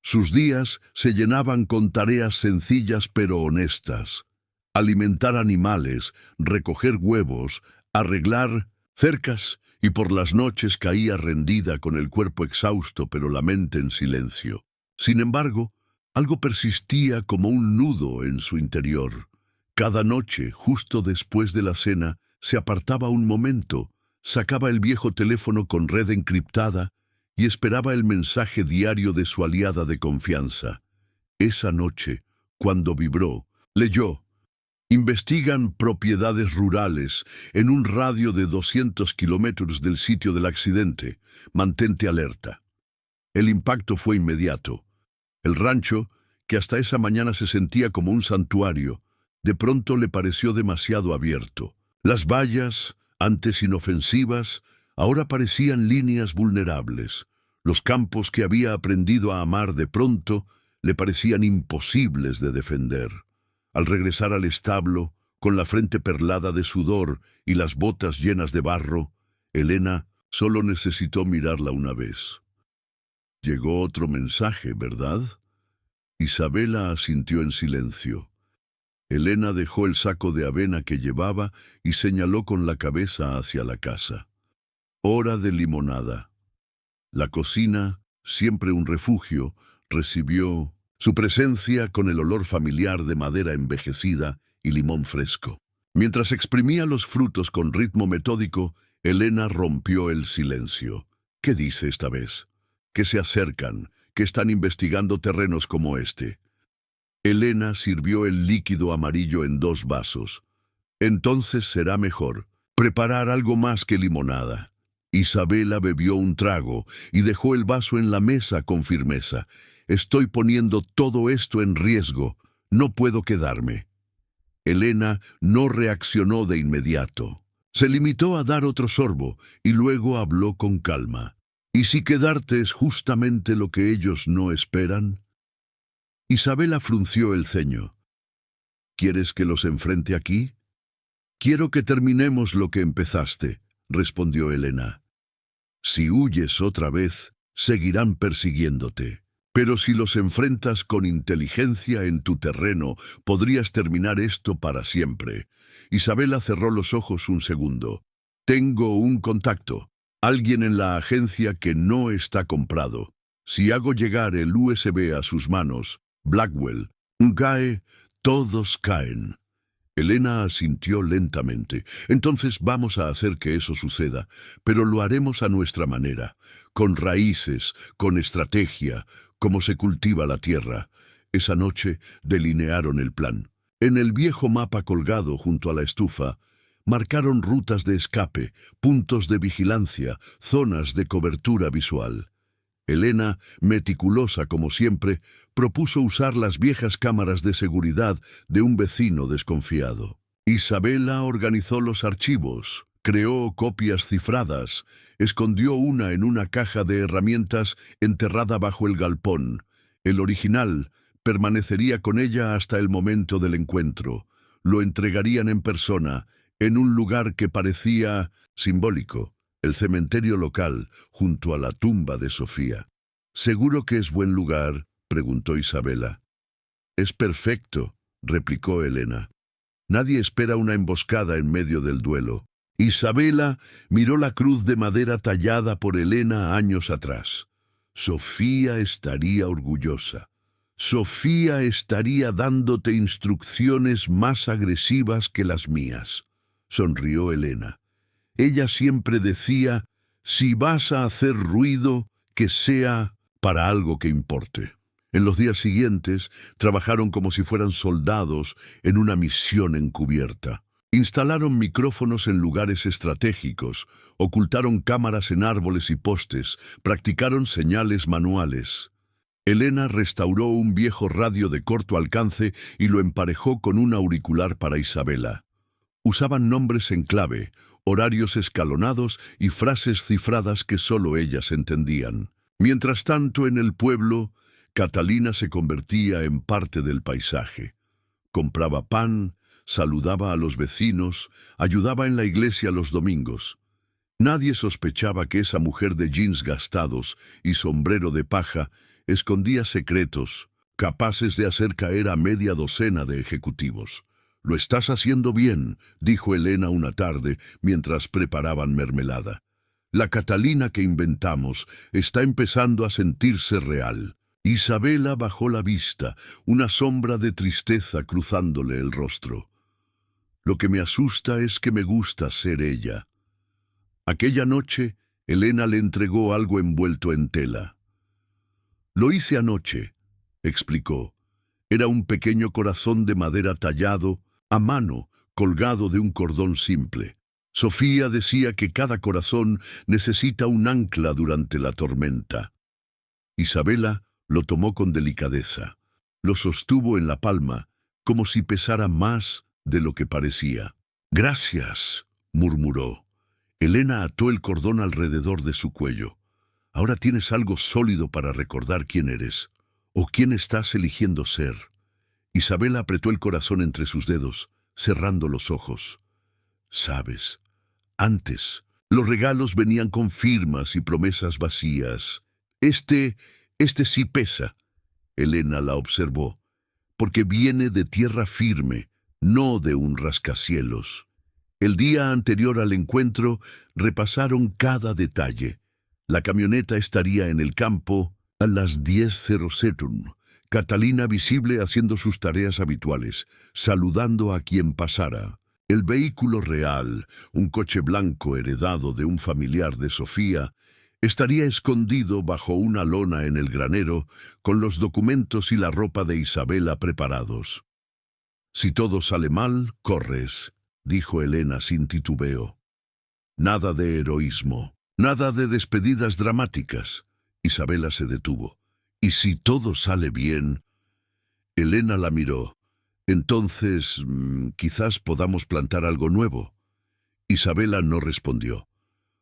Sus días se llenaban con tareas sencillas pero honestas. Alimentar animales, recoger huevos, arreglar cercas, y por las noches caía rendida con el cuerpo exhausto pero la mente en silencio. Sin embargo, Algo persistía como un nudo en su interior. Cada noche, justo después de la cena, se apartaba un momento, sacaba el viejo teléfono con red encriptada y esperaba el mensaje diario de su aliada de confianza. Esa noche, cuando vibró, leyó: investigan propiedades rurales en un radio de 200 kilómetros del sitio del accidente. Mantente alerta. El impacto fue inmediato. El rancho, que hasta esa mañana se sentía como un santuario, de pronto le pareció demasiado abierto. Las vallas, antes inofensivas, ahora parecían líneas vulnerables. Los campos que había aprendido a amar de pronto le parecían imposibles de defender. Al regresar al establo, con la frente perlada de sudor y las botas llenas de barro, Elena solo necesitó mirarla una vez. Llegó otro mensaje, ¿verdad? Isabela asintió en silencio. Elena dejó el saco de avena que llevaba y señaló con la cabeza hacia la casa. Hora de limonada. La cocina, siempre un refugio, recibió su presencia con el olor familiar de madera envejecida y limón fresco. Mientras exprimía los frutos con ritmo metódico, Elena rompió el silencio. ¿Qué dice esta vez? Que se acercan, que están investigando terrenos como este. Elena sirvió el líquido amarillo en 2 vasos. Entonces será mejor preparar algo más que limonada. Isabela bebió un trago y dejó el vaso en la mesa con firmeza. Estoy poniendo todo esto en riesgo. No puedo quedarme. Elena no reaccionó de inmediato. Se limitó a dar otro sorbo y luego habló con calma. ¿Y si quedarte es justamente lo que ellos no esperan? Isabela frunció el ceño. ¿Quieres que los enfrente aquí? Quiero que terminemos lo que empezaste, respondió Elena. Si huyes otra vez, seguirán persiguiéndote. Pero si los enfrentas con inteligencia en tu terreno, podrías terminar esto para siempre. Isabela cerró los ojos un segundo. Tengo un contacto. Alguien en la agencia que no está comprado. Si hago llegar el USB a sus manos, Blackwell cae, todos caen. Elena asintió lentamente. Entonces vamos a hacer que eso suceda, pero lo haremos a nuestra manera, con raíces, con estrategia, como se cultiva la tierra. Esa noche delinearon el plan. En el viejo mapa colgado junto a la estufa, marcaron rutas de escape, puntos de vigilancia, zonas de cobertura visual. Elena, meticulosa como siempre, propuso usar las viejas cámaras de seguridad de un vecino desconfiado. Isabela organizó los archivos, creó copias cifradas, escondió una en una caja de herramientas enterrada bajo el galpón. El original permanecería con ella hasta el momento del encuentro. Lo entregarían en persona, en un lugar que parecía simbólico, el cementerio local, junto a la tumba de Sofía. ¿Seguro que es buen lugar?, preguntó Isabela. Es perfecto, replicó Elena. Nadie espera una emboscada en medio del duelo. Isabela miró la cruz de madera tallada por Elena años atrás. Sofía estaría orgullosa. Sofía estaría dándote instrucciones más agresivas que las mías. Sonrió Elena. Ella siempre decía, si vas a hacer ruido, que sea para algo que importe. En los días siguientes, trabajaron como si fueran soldados en una misión encubierta. Instalaron micrófonos en lugares estratégicos, ocultaron cámaras en árboles y postes, practicaron señales manuales. Elena restauró un viejo radio de corto alcance y lo emparejó con un auricular para Isabela. Usaban nombres en clave, horarios escalonados y frases cifradas que solo ellas entendían. Mientras tanto, en el pueblo, Catalina se convertía en parte del paisaje. Compraba pan, saludaba a los vecinos, ayudaba en la iglesia los domingos. Nadie sospechaba que esa mujer de jeans gastados y sombrero de paja escondía secretos, capaces de hacer caer a media docena de ejecutivos. «Lo estás haciendo bien», dijo Elena una tarde mientras preparaban mermelada. «La Catalina que inventamos está empezando a sentirse real». Isabela bajó la vista, una sombra de tristeza cruzándole el rostro. Lo que me asusta es que me gusta ser ella. Aquella noche, Elena le entregó algo envuelto en tela. Lo hice anoche, explicó. Era un pequeño corazón de madera tallado, a mano, colgado de un cordón simple. Sofía decía que cada corazón necesita un ancla durante la tormenta. Isabela lo tomó con delicadeza. Lo sostuvo en la palma, como si pesara más de lo que parecía. «Gracias», murmuró. Elena ató el cordón alrededor de su cuello. «Ahora tienes algo sólido para recordar quién eres, o quién estás eligiendo ser». Isabela apretó el corazón entre sus dedos, cerrando los ojos. «Sabes, antes, los regalos venían con firmas y promesas vacías. Este sí pesa». Elena la observó. «Porque viene de tierra firme, no de un rascacielos». El día anterior al encuentro repasaron cada detalle. La camioneta estaría en el campo a las 10:00. Catalina visible haciendo sus tareas habituales, saludando a quien pasara. El vehículo real, un coche blanco heredado de un familiar de Sofía, estaría escondido bajo una lona en el granero, con los documentos y la ropa de Isabela preparados. «Si todo sale mal, corres», dijo Elena sin titubeo. «Nada de heroísmo, nada de despedidas dramáticas». Isabela se detuvo. «¿Y si todo sale bien?» Elena la miró. «Entonces, quizás podamos plantar algo nuevo». Isabela no respondió.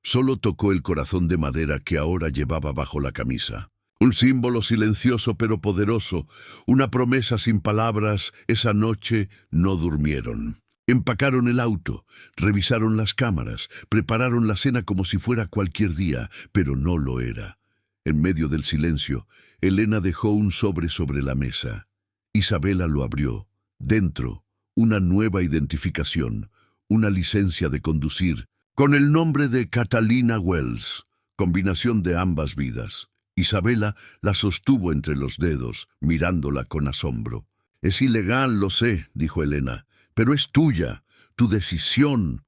Solo tocó el corazón de madera que ahora llevaba bajo la camisa. Un símbolo silencioso pero poderoso, una promesa sin palabras. Esa noche no durmieron. Empacaron el auto, revisaron las cámaras, prepararon la cena como si fuera cualquier día, pero no lo era. En medio del silencio, Elena dejó un sobre la mesa. Isabela lo abrió. Dentro, una nueva identificación, una licencia de conducir, con el nombre de Catalina Wells, combinación de ambas vidas. Isabela la sostuvo entre los dedos, mirándola con asombro. «Es ilegal, lo sé», dijo Elena, «pero es tuya, tu decisión».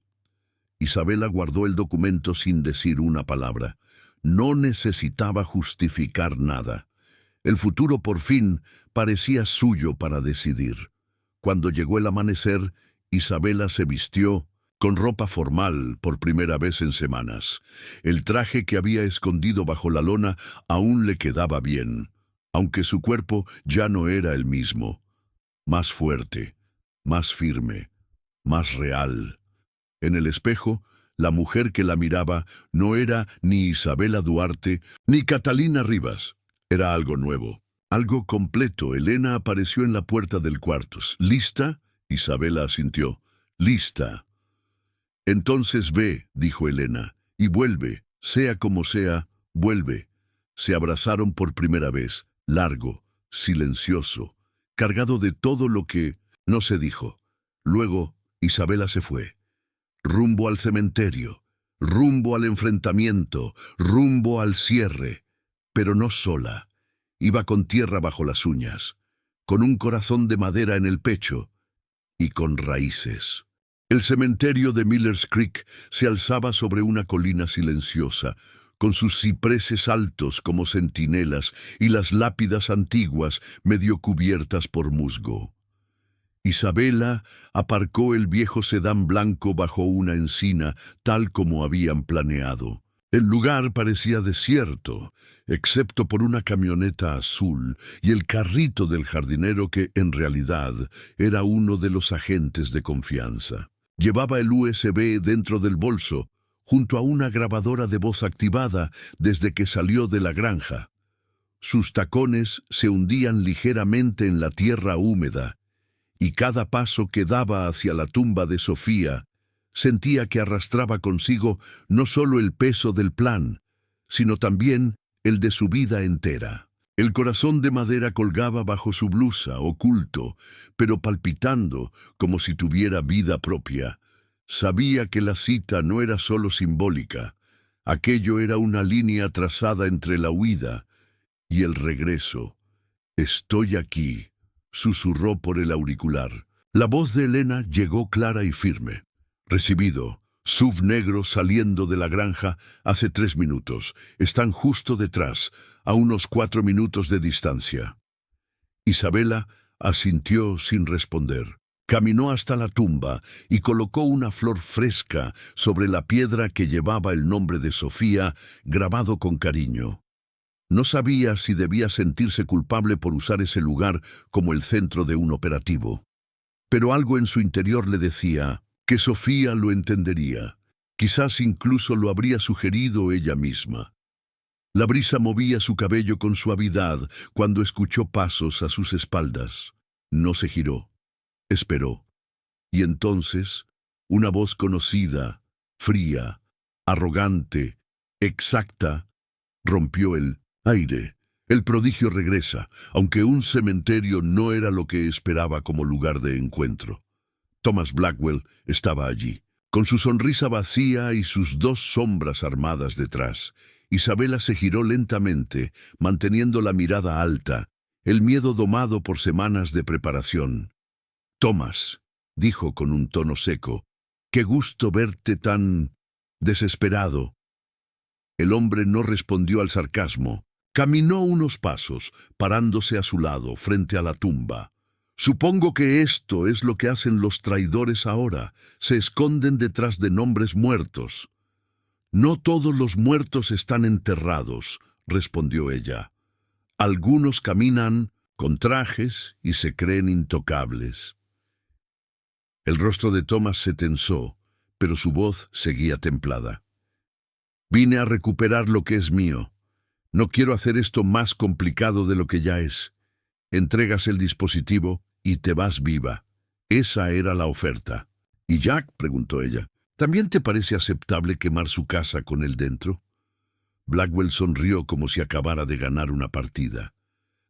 Isabela guardó el documento sin decir una palabra. No necesitaba justificar nada. El futuro por fin parecía suyo para decidir. Cuando llegó el amanecer, Isabela se vistió con ropa formal por primera vez en semanas. El traje que había escondido bajo la lona aún le quedaba bien, aunque su cuerpo ya no era el mismo. Más fuerte, más firme, más real. En el espejo, la mujer que la miraba no era ni Isabela Duarte ni Catalina Rivas. Era algo nuevo, algo completo. Elena apareció en la puerta del cuarto. «¿Lista?» Isabela asintió. «Lista». «Entonces ve», dijo Elena, «y vuelve, sea como sea, vuelve». Se abrazaron por primera vez, largo, silencioso, cargado de todo lo que no se dijo. Luego, Isabela se fue. Rumbo al cementerio, rumbo al enfrentamiento, rumbo al cierre. Pero no sola. Iba con tierra bajo las uñas, con un corazón de madera en el pecho y con raíces. El cementerio de Millers Creek se alzaba sobre una colina silenciosa, con sus cipreses altos como centinelas y las lápidas antiguas medio cubiertas por musgo. Isabela aparcó el viejo sedán blanco bajo una encina, tal como habían planeado. El lugar parecía desierto, excepto por una camioneta azul y el carrito del jardinero que, en realidad, era uno de los agentes de confianza. Llevaba el USB dentro del bolso, junto a una grabadora de voz activada desde que salió de la granja. Sus tacones se hundían ligeramente en la tierra húmeda, y cada paso que daba hacia la tumba de Sofía sentía que arrastraba consigo no solo el peso del plan, sino también el de su vida entera. El corazón de madera colgaba bajo su blusa, oculto, pero palpitando como si tuviera vida propia. Sabía que la cita no era solo simbólica. Aquello era una línea trazada entre la huida y el regreso. Estoy aquí, susurró por el auricular. La voz de Elena llegó clara y firme. Recibido. SUV negro saliendo de la granja hace 3 minutos. Están justo detrás, a unos 4 minutos de distancia. Isabela asintió sin responder. Caminó hasta la tumba y colocó una flor fresca sobre la piedra que llevaba el nombre de Sofía grabado con cariño. No sabía si debía sentirse culpable por usar ese lugar como el centro de un operativo. Pero algo en su interior le decía que Sofía lo entendería. Quizás incluso lo habría sugerido ella misma. La brisa movía su cabello con suavidad cuando escuchó pasos a sus espaldas. No se giró. Esperó. Y entonces, una voz conocida, fría, arrogante, exacta, rompió el aire. El prodigio regresa, aunque un cementerio no era lo que esperaba como lugar de encuentro. Thomas Blackwell estaba allí, con su sonrisa vacía y sus 2 sombras armadas detrás. Isabela se giró lentamente, manteniendo la mirada alta, el miedo domado por semanas de preparación. «Thomas», dijo con un tono seco, «qué gusto verte tan desesperado». El hombre no respondió al sarcasmo. Caminó unos pasos, parándose a su lado, frente a la tumba. «Supongo que esto es lo que hacen los traidores ahora. Se esconden detrás de nombres muertos». «No todos los muertos están enterrados», respondió ella. «Algunos caminan con trajes y se creen intocables». El rostro de Thomas se tensó, pero su voz seguía templada. «Vine a recuperar lo que es mío. No quiero hacer esto más complicado de lo que ya es. Entregas el dispositivo y te vas viva». Esa era la oferta. «¿Y Jack?», preguntó ella. «¿También te parece aceptable quemar su casa con él dentro?» Blackwell sonrió como si acabara de ganar una partida.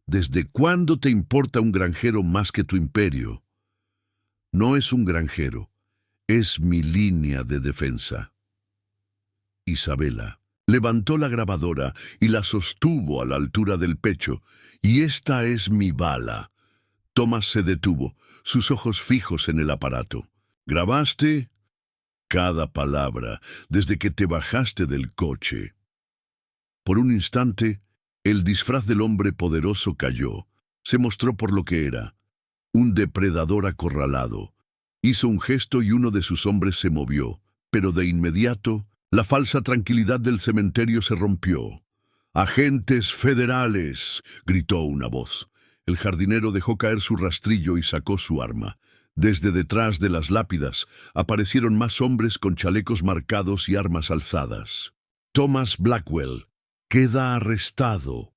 «¿Desde cuándo te importa un granjero más que tu imperio?» «No es un granjero, es mi línea de defensa». Isabela levantó la grabadora y la sostuvo a la altura del pecho. «Y esta es mi bala». Thomas se detuvo, sus ojos fijos en el aparato. «¿Grabaste?» «Cada palabra, desde que te bajaste del coche». Por un instante, el disfraz del hombre poderoso cayó. Se mostró por lo que era, un depredador acorralado. Hizo un gesto y uno de sus hombres se movió, pero de inmediato, la falsa tranquilidad del cementerio se rompió. «¡Agentes federales!», gritó una voz. El jardinero dejó caer su rastrillo y sacó su arma. Desde detrás de las lápidas aparecieron más hombres con chalecos marcados y armas alzadas. «Thomas Blackwell queda arrestado».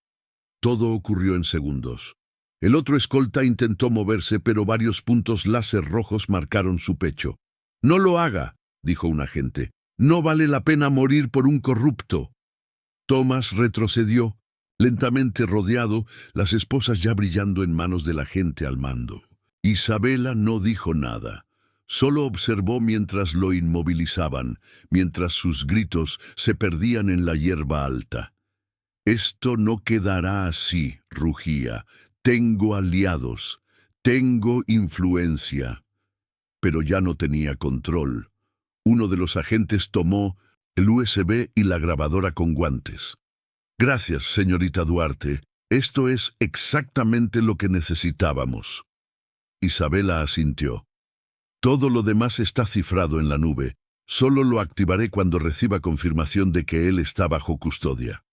Todo ocurrió en segundos. El otro escolta intentó moverse, pero varios puntos láser rojos marcaron su pecho. «No lo haga», dijo un agente. «No vale la pena morir por un corrupto». Thomas retrocedió, lentamente rodeado, las esposas ya brillando en manos de la gente al mando. Isabela no dijo nada. Solo observó mientras lo inmovilizaban, mientras sus gritos se perdían en la hierba alta. «Esto no quedará así», rugía. «Tengo aliados, tengo influencia». Pero ya no tenía control. Uno de los agentes tomó el USB y la grabadora con guantes. «Gracias, señorita Duarte. Esto es exactamente lo que necesitábamos». Isabela asintió. «Todo lo demás está cifrado en la nube. Solo lo activaré cuando reciba confirmación de que él está bajo custodia».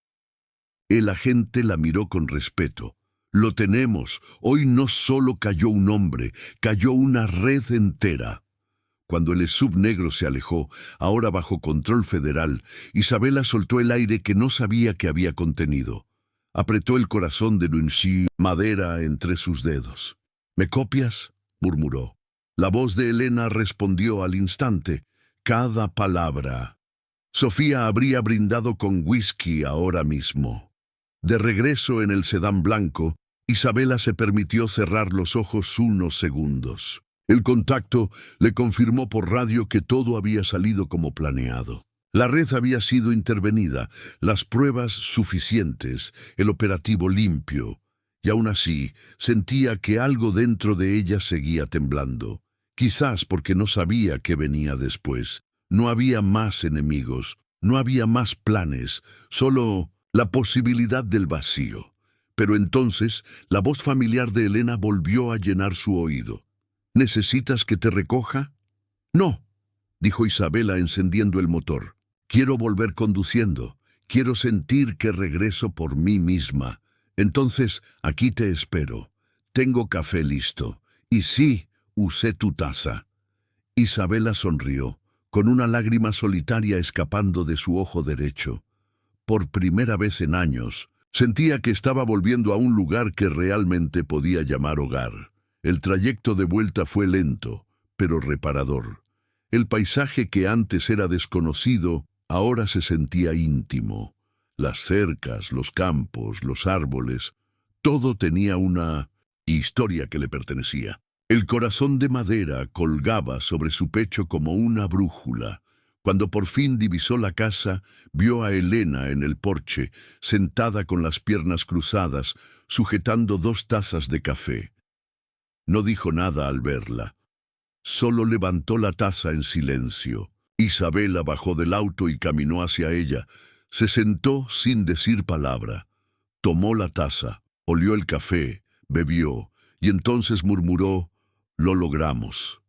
El agente la miró con respeto. «Lo tenemos. Hoy no solo cayó un hombre, cayó una red entera». Cuando el SUV negro se alejó, ahora bajo control federal, Isabela soltó el aire que no sabía que había contenido. Apretó el corazón de Luinchi, madera entre sus dedos. «¿Me copias?», murmuró. La voz de Elena respondió al instante. «Cada palabra». Sofía habría brindado con whisky ahora mismo. De regreso en el sedán blanco, Isabela se permitió cerrar los ojos unos segundos. El contacto le confirmó por radio que todo había salido como planeado. La red había sido intervenida, las pruebas suficientes, el operativo limpio. y aún así sentía que algo dentro de ella seguía temblando. Quizás porque no sabía qué venía después. No había más enemigos, no había más planes, solo la posibilidad del vacío. Pero entonces la voz familiar de Elena volvió a llenar su oído. ¿Necesitas que te recoja? No, dijo Isabela encendiendo el motor. Quiero volver conduciendo. Quiero sentir que regreso por mí misma. Entonces, aquí te espero. Tengo café listo. Y sí, usé tu taza. Isabela sonrió, con una lágrima solitaria escapando de su ojo derecho. Por primera vez en años, sentía que estaba volviendo a un lugar que realmente podía llamar hogar. El trayecto de vuelta fue lento, pero reparador. El paisaje que antes era desconocido, ahora se sentía íntimo. Las cercas, los campos, los árboles, todo tenía una historia que le pertenecía. El corazón de madera colgaba sobre su pecho como una brújula. Cuando por fin divisó la casa, vio a Elena en el porche, sentada con las piernas cruzadas, sujetando 2 tazas de café. No dijo nada al verla. Solo levantó la taza en silencio. Isabela bajó del auto y caminó hacia ella. Se sentó sin decir palabra. Tomó la taza, olió el café, bebió, y entonces murmuró: «Lo logramos».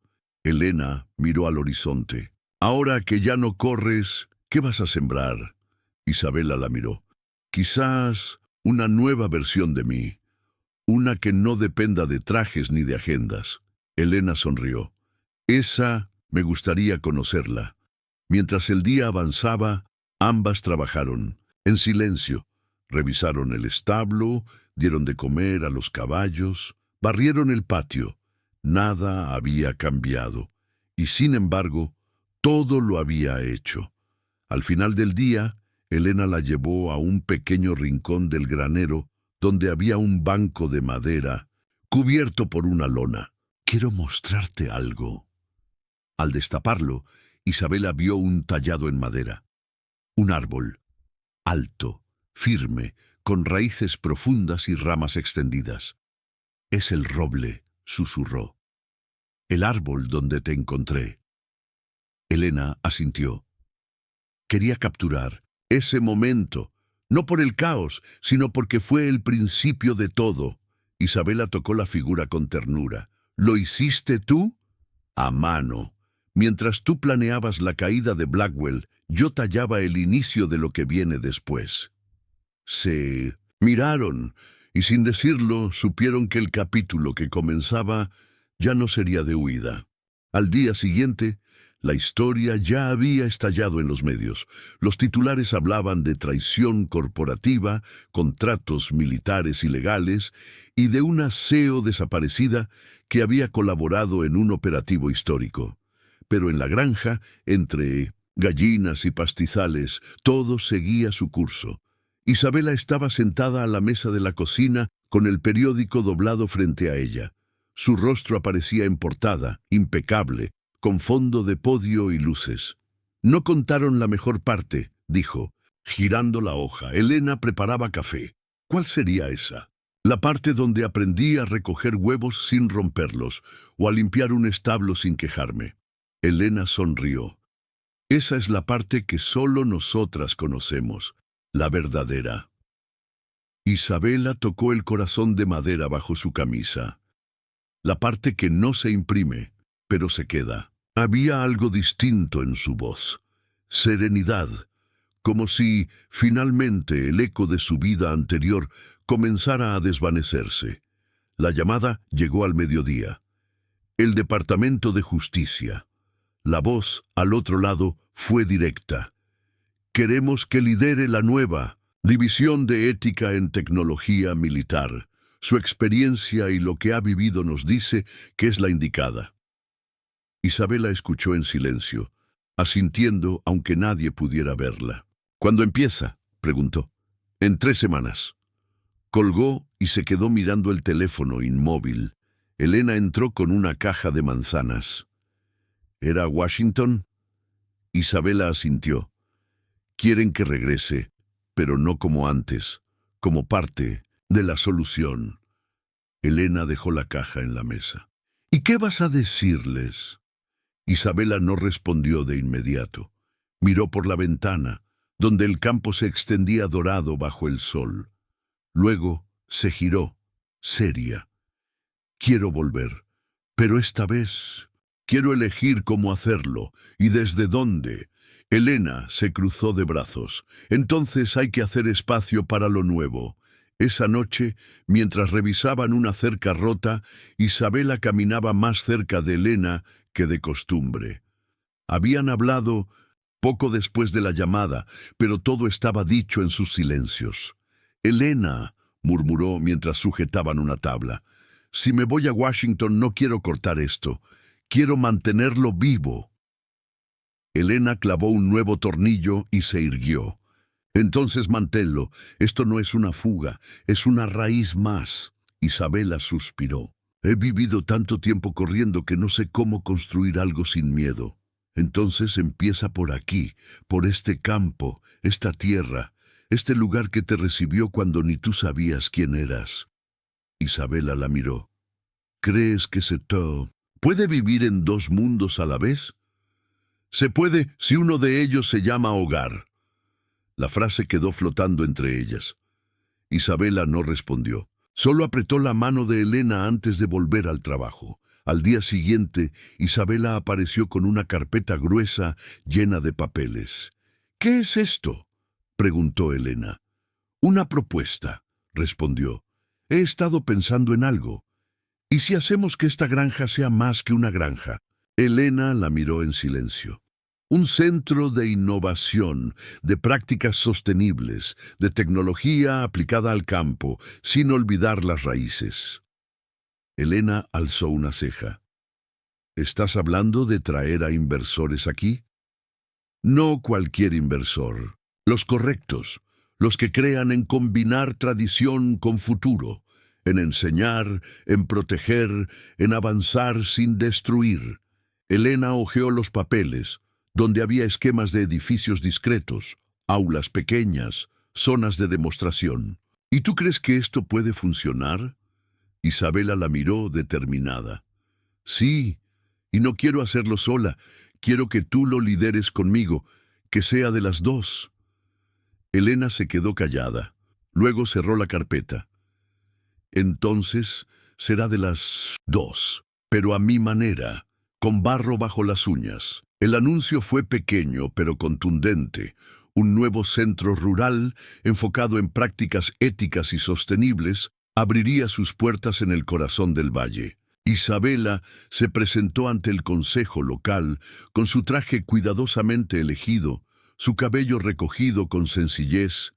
Elena miró al horizonte. «Ahora que ya no corres, ¿qué vas a sembrar?» Isabela la miró. «Quizás una nueva versión de mí, una que no dependa de trajes ni de agendas». Elena sonrió. «Esa me gustaría conocerla». Mientras el día avanzaba, ambas trabajaron, en silencio. Revisaron el establo, dieron de comer a los caballos, barrieron el patio. Nada había cambiado, y sin embargo, todo lo había hecho. Al final del día, Elena la llevó a un pequeño rincón del granero, donde había un banco de madera, cubierto por una lona. «Quiero mostrarte algo». Al destaparlo, Isabela vio un tallado en madera. Un árbol, alto, firme, con raíces profundas y ramas extendidas. «Es el roble», susurró. «El árbol donde te encontré». Elena asintió. Quería capturar ese momento, no por el caos, sino porque fue el principio de todo. Isabela tocó la figura con ternura. «¿Lo hiciste tú?» «A mano. Mientras tú planeabas la caída de Blackwell, yo tallaba el inicio de lo que viene después». Se miraron y sin decirlo supieron que el capítulo que comenzaba ya no sería de huida. Al día siguiente, la historia ya había estallado en los medios. Los titulares hablaban de traición corporativa, contratos militares ilegales y de una CEO desaparecida que había colaborado en un operativo histórico. Pero en la granja, entre gallinas y pastizales, todo seguía su curso. Isabela estaba sentada a la mesa de la cocina con el periódico doblado frente a ella. Su rostro aparecía en portada, impecable, con fondo de podio y luces. «No contaron la mejor parte», dijo, girando la hoja. Elena preparaba café. «¿Cuál sería esa?» «La parte donde aprendí a recoger huevos sin romperlos, o a limpiar un establo sin quejarme». Elena sonrió. «Esa es la parte que solo nosotras conocemos, la verdadera». Isabela tocó el corazón de madera bajo su camisa. La parte que no se imprime, pero se queda. Había algo distinto en su voz. Serenidad, como si finalmente el eco de su vida anterior comenzara a desvanecerse. La llamada llegó al mediodía. El Departamento de Justicia. La voz, al otro lado, fue directa. «Queremos que lidere la nueva División de Ética en Tecnología Militar. Su experiencia y lo que ha vivido nos dice que es la indicada». Isabela escuchó en silencio, asintiendo aunque nadie pudiera verla. «¿Cuándo empieza?», preguntó. «En 3 semanas». Colgó y se quedó mirando el teléfono inmóvil. Elena entró con una caja de manzanas. «¿Era Washington?» Isabela asintió. «Quieren que regrese, pero no como antes, como parte de la solución». Elena dejó la caja en la mesa. ¿Y qué vas a decirles? Isabela no respondió de inmediato. Miró por la ventana, donde el campo se extendía dorado bajo el sol. Luego se giró, seria. Quiero volver, pero esta vez quiero elegir cómo hacerlo y desde dónde. Elena se cruzó de brazos. Entonces hay que hacer espacio para lo nuevo. Esa noche, mientras revisaban una cerca rota, Isabela caminaba más cerca de Elena que de costumbre. Habían hablado poco después de la llamada, pero todo estaba dicho en sus silencios. «Elena», murmuró mientras sujetaban una tabla, «si me voy a Washington no quiero cortar esto. Quiero mantenerlo vivo». Elena clavó un nuevo tornillo y se irguió. «Entonces manténlo. Esto no es una fuga, es una raíz más». Isabela suspiró. «He vivido tanto tiempo corriendo que no sé cómo construir algo sin miedo. Entonces empieza por aquí, por este campo, esta tierra, este lugar que te recibió cuando ni tú sabías quién eras». Isabela la miró. «¿Crees que puede vivir en dos mundos a la vez?» «Se puede si uno de ellos se llama hogar». La frase quedó flotando entre ellas. Isabela no respondió. Solo apretó la mano de Elena antes de volver al trabajo. Al día siguiente, Isabela apareció con una carpeta gruesa llena de papeles. «¿Qué es esto?», preguntó Elena. «Una propuesta», respondió. «He estado pensando en algo. ¿Y si hacemos que esta granja sea más que una granja?» Elena la miró en silencio. «Un centro de innovación, de prácticas sostenibles, de tecnología aplicada al campo, sin olvidar las raíces». Elena alzó una ceja. «¿Estás hablando de traer a inversores aquí?» «No cualquier inversor. Los correctos, los que crean en combinar tradición con futuro, en enseñar, en proteger, en avanzar sin destruir». Elena hojeó los papeles, donde había esquemas de edificios discretos, aulas pequeñas, zonas de demostración. «¿Y tú crees que esto puede funcionar?» Isabela la miró determinada. «Sí, y no quiero hacerlo sola. Quiero que tú lo lideres conmigo, que sea de las dos». Elena se quedó callada. Luego cerró la carpeta. «Entonces será de las dos, pero a mi manera, con barro bajo las uñas». El anuncio fue pequeño pero contundente. Un nuevo centro rural, enfocado en prácticas éticas y sostenibles, abriría sus puertas en el corazón del valle. Isabela se presentó ante el consejo local con su traje cuidadosamente elegido, su cabello recogido con sencillez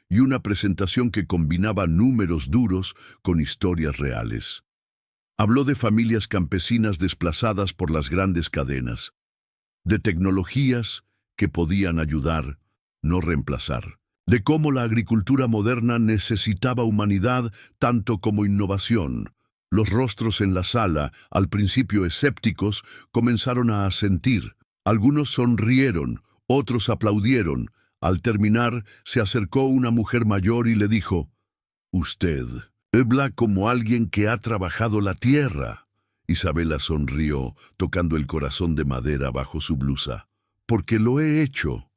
y una presentación que combinaba números duros con historias reales. Habló de familias campesinas desplazadas por las grandes cadenas, de tecnologías que podían ayudar, no reemplazar, de cómo la agricultura moderna necesitaba humanidad tanto como innovación. Los rostros en la sala, al principio escépticos, comenzaron a asentir. Algunos sonrieron, otros aplaudieron. Al terminar, se acercó una mujer mayor y le dijo: «Usted habla como alguien que ha trabajado la tierra». Isabela sonrió, tocando el corazón de madera bajo su blusa. «Porque lo he hecho».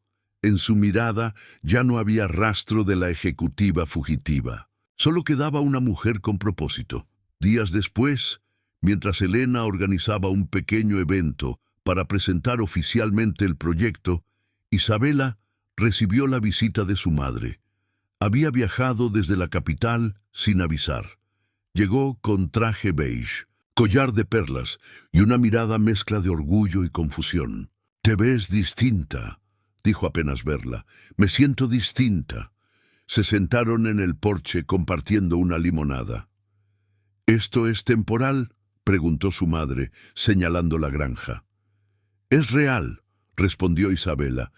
En su mirada ya no había rastro de la ejecutiva fugitiva. Solo quedaba una mujer con propósito. Días después, mientras Elena organizaba un pequeño evento para presentar oficialmente el proyecto, Isabela recibió la visita de su madre. Había viajado desde la capital sin avisar. Llegó con traje beige, collar de perlas y una mirada mezcla de orgullo y confusión. «Te ves distinta», dijo apenas verla. «Me siento distinta». Se sentaron en el porche compartiendo una limonada. «¿Esto es temporal?», preguntó su madre, señalando la granja. «Es real», respondió Isabela.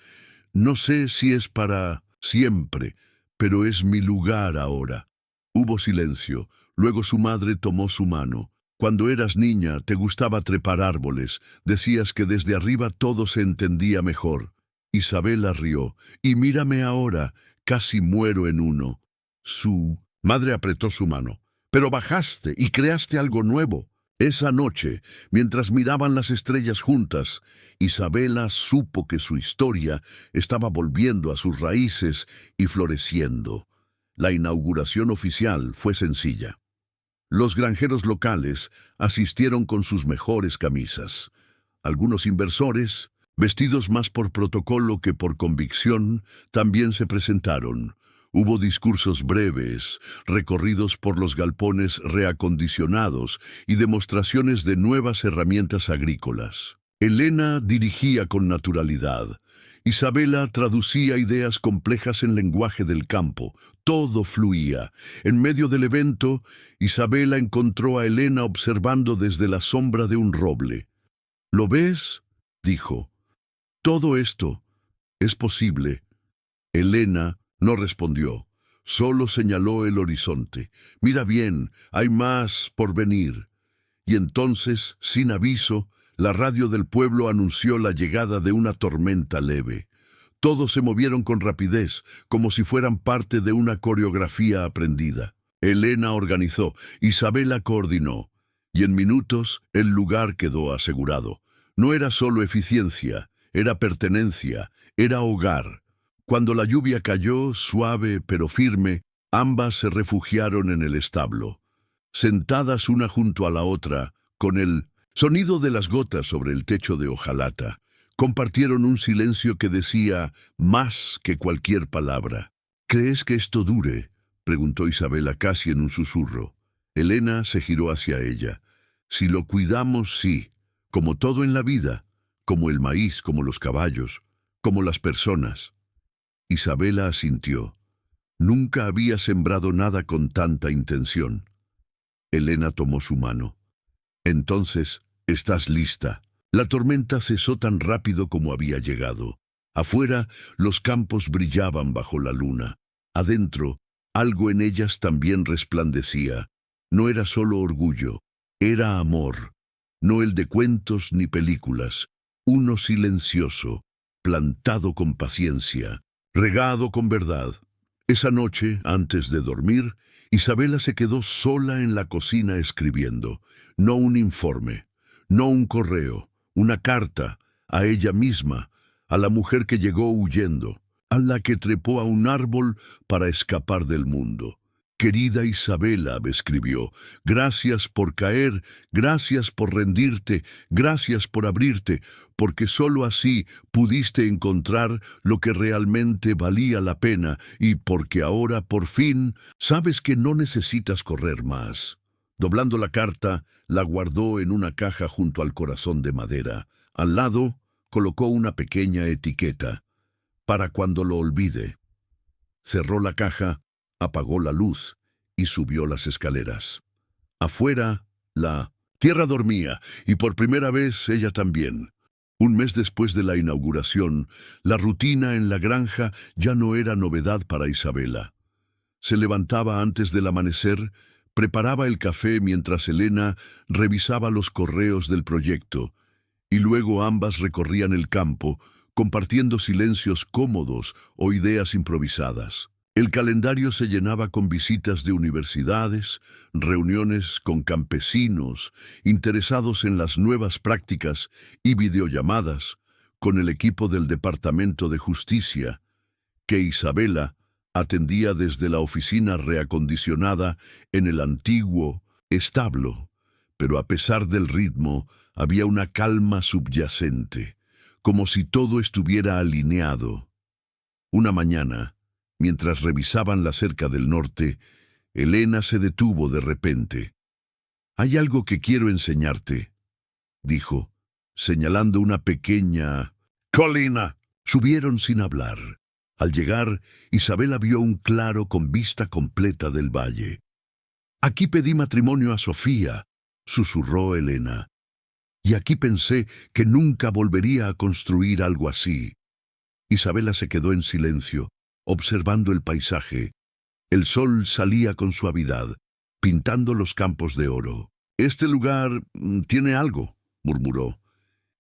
«No sé si es para siempre, pero es mi lugar ahora». Hubo silencio. Luego su madre tomó su mano. «Cuando eras niña te gustaba trepar árboles. Decías que desde arriba todo se entendía mejor». Isabela rió. «Y mírame ahora, casi muero en uno». Su madre apretó su mano. pero bajaste y creaste algo nuevo. Esa noche, mientras miraban las estrellas juntas, Isabela supo que su historia estaba volviendo a sus raíces y floreciendo. La inauguración oficial fue sencilla. Los granjeros locales asistieron con sus mejores camisas. Algunos inversores, vestidos más por protocolo que por convicción, también se presentaron. Hubo discursos breves, recorridos por los galpones reacondicionados y demostraciones de nuevas herramientas agrícolas. Elena dirigía con naturalidad. Isabela traducía ideas complejas en lenguaje del campo. Todo fluía. En medio del evento, Isabela encontró a Elena observando desde la sombra de un roble. «¿Lo ves?», dijo. «Todo esto es posible». Elena no respondió, solo señaló el horizonte. «Mira bien, hay más por venir». Y entonces, sin aviso, la radio del pueblo anunció la llegada de una tormenta leve. Todos se movieron con rapidez, como si fueran parte de una coreografía aprendida. Elena organizó, Isabela coordinó, y en minutos el lugar quedó asegurado. No era solo eficiencia, era pertenencia, era hogar. Cuando la lluvia cayó, suave pero firme, ambas se refugiaron en el establo. Sentadas una junto a la otra, con el sonido de las gotas sobre el techo de hojalata, compartieron un silencio que decía más que cualquier palabra. «¿Crees que esto dure?», preguntó Isabela casi en un susurro. Elena se giró hacia ella. «Si lo cuidamos, sí, como todo en la vida, como el maíz, como los caballos, como las personas». Isabela asintió. Nunca había sembrado nada con tanta intención. Elena tomó su mano. «Entonces, ¿estás lista?». La tormenta cesó tan rápido como había llegado. Afuera, los campos brillaban bajo la luna. Adentro, algo en ellas también resplandecía. No era solo orgullo, era amor. No el de cuentos ni películas. Uno silencioso, plantado con paciencia, regado con verdad. Esa noche, antes de dormir, Isabela se quedó sola en la cocina escribiendo. No un informe, no un correo, una carta a ella misma, a la mujer que llegó huyendo, a la que trepó a un árbol para escapar del mundo. «Querida Isabela», escribió, «gracias por caer, gracias por rendirte, gracias por abrirte, porque sólo así pudiste encontrar lo que realmente valía la pena y porque ahora, por fin, sabes que no necesitas correr más». Doblando la carta, la guardó en una caja junto al corazón de madera. Al lado, colocó una pequeña etiqueta, «para cuando lo olvide». Cerró la caja, apagó la luz y subió las escaleras. Afuera, la tierra dormía, y por primera vez ella también. Un mes después de la inauguración, la rutina en la granja ya no era novedad para Isabela. Se levantaba antes del amanecer, preparaba el café mientras Elena revisaba los correos del proyecto, y luego ambas recorrían el campo, compartiendo silencios cómodos o ideas improvisadas. El calendario se llenaba con visitas de universidades, reuniones con campesinos interesados en las nuevas prácticas y videollamadas con el equipo del Departamento de Justicia, que Isabela atendía desde la oficina reacondicionada en el antiguo establo. Pero a pesar del ritmo, había una calma subyacente, como si todo estuviera alineado. Una mañana, mientras revisaban la cerca del norte, Elena se detuvo de repente. «Hay algo que quiero enseñarte», dijo, señalando una pequeña colina. Subieron sin hablar. Al llegar, Isabela vio un claro con vista completa del valle. «Aquí pedí matrimonio a Sofía», susurró Elena. «Y aquí pensé que nunca volvería a construir algo así». Isabela se quedó en silencio, observando el paisaje. El sol salía con suavidad, pintando los campos de oro. «Este lugar tiene algo», murmuró.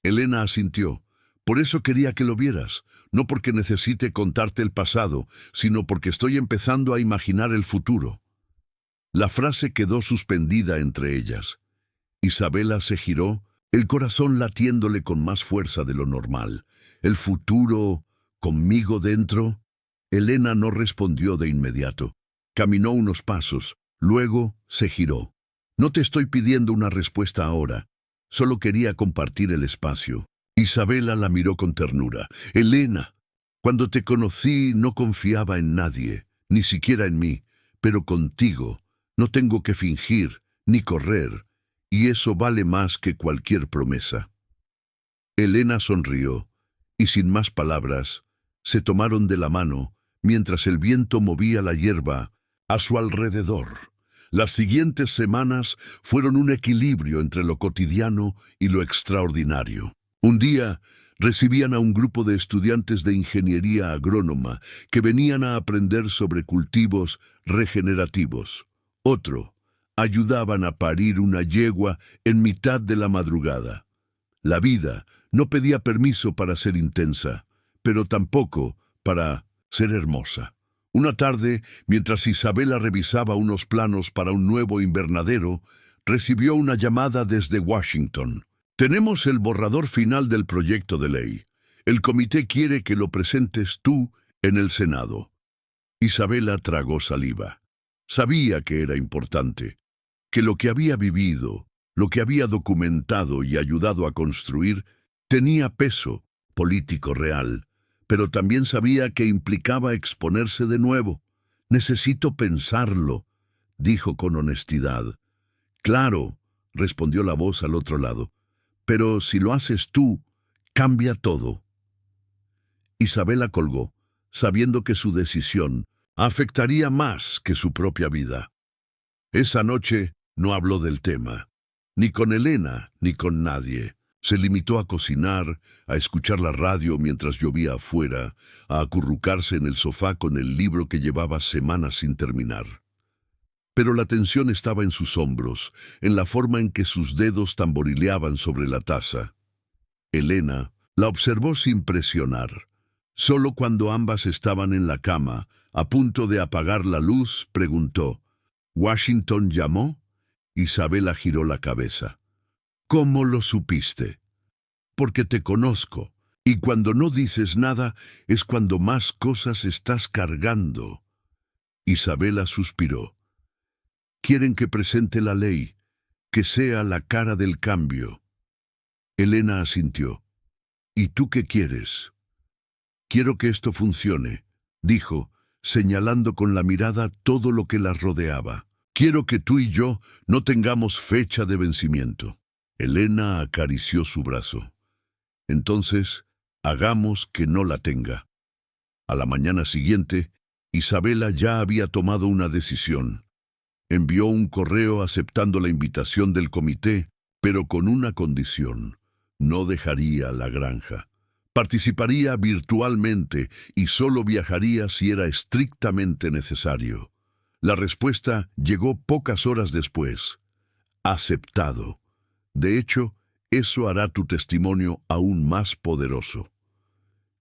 Elena asintió. «Por eso quería que lo vieras, no porque necesite contarte el pasado, sino porque estoy empezando a imaginar el futuro». La frase quedó suspendida entre ellas. Isabela se giró, el corazón latiéndole con más fuerza de lo normal. ¿El futuro conmigo dentro? Elena no respondió de inmediato. Caminó unos pasos, luego se giró. No te estoy pidiendo una respuesta ahora. Solo quería compartir el espacio. Isabela la miró con ternura. Elena, cuando te conocí no confiaba en nadie, ni siquiera en mí, pero contigo no tengo que fingir ni correr, y eso vale más que cualquier promesa. Elena sonrió, y sin más palabras, se tomaron de la mano mientras el viento movía la hierba a su alrededor. Las siguientes semanas fueron un equilibrio entre lo cotidiano y lo extraordinario. Un día recibían a un grupo de estudiantes de ingeniería agrónoma que venían a aprender sobre cultivos regenerativos. Otro, ayudaban a parir una yegua en mitad de la madrugada. La vida no pedía permiso para ser intensa, pero tampoco para ser hermosa. Una tarde, mientras Isabela revisaba unos planos para un nuevo invernadero, recibió una llamada desde Washington. Tenemos el borrador final del proyecto de ley. El comité quiere que lo presentes tú en el Senado. Isabela tragó saliva. Sabía que era importante, que lo que había vivido, lo que había documentado y ayudado a construir, tenía peso político real, pero también sabía que implicaba exponerse de nuevo. Necesito pensarlo, dijo con honestidad. Claro, respondió la voz al otro lado, pero si lo haces tú, cambia todo. Isabela colgó, sabiendo que su decisión afectaría más que su propia vida. Esa noche no habló del tema, ni con Elena ni con nadie. Se limitó a cocinar, a escuchar la radio mientras llovía afuera, a acurrucarse en el sofá con el libro que llevaba semanas sin terminar. Pero la tensión estaba en sus hombros, en la forma en que sus dedos tamborileaban sobre la taza. Elena la observó sin presionar. Solo cuando ambas estaban en la cama, a punto de apagar la luz, preguntó, ¿Washington llamó? Isabela giró la cabeza. ¿Cómo lo supiste? Porque te conozco, y cuando no dices nada es cuando más cosas estás cargando. Isabela suspiró. Quieren que presente la ley, que sea la cara del cambio. Elena asintió. ¿Y tú qué quieres? Quiero que esto funcione, dijo, señalando con la mirada todo lo que las rodeaba. Quiero que tú y yo no tengamos fecha de vencimiento. Elena acarició su brazo. Entonces, hagamos que no la tenga. A la mañana siguiente, Isabela ya había tomado una decisión. Envió un correo aceptando la invitación del comité, pero con una condición. No dejaría la granja. Participaría virtualmente y solo viajaría si era estrictamente necesario. La respuesta llegó pocas horas después. Aceptado. De hecho, eso hará tu testimonio aún más poderoso.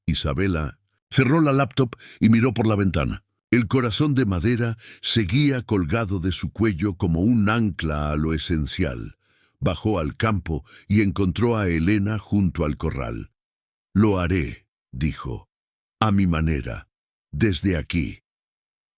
Isabela cerró la laptop y miró por la ventana. El corazón de madera seguía colgado de su cuello como un ancla a lo esencial. Bajó al campo y encontró a Elena junto al corral. Lo haré, dijo, a mi manera, desde aquí.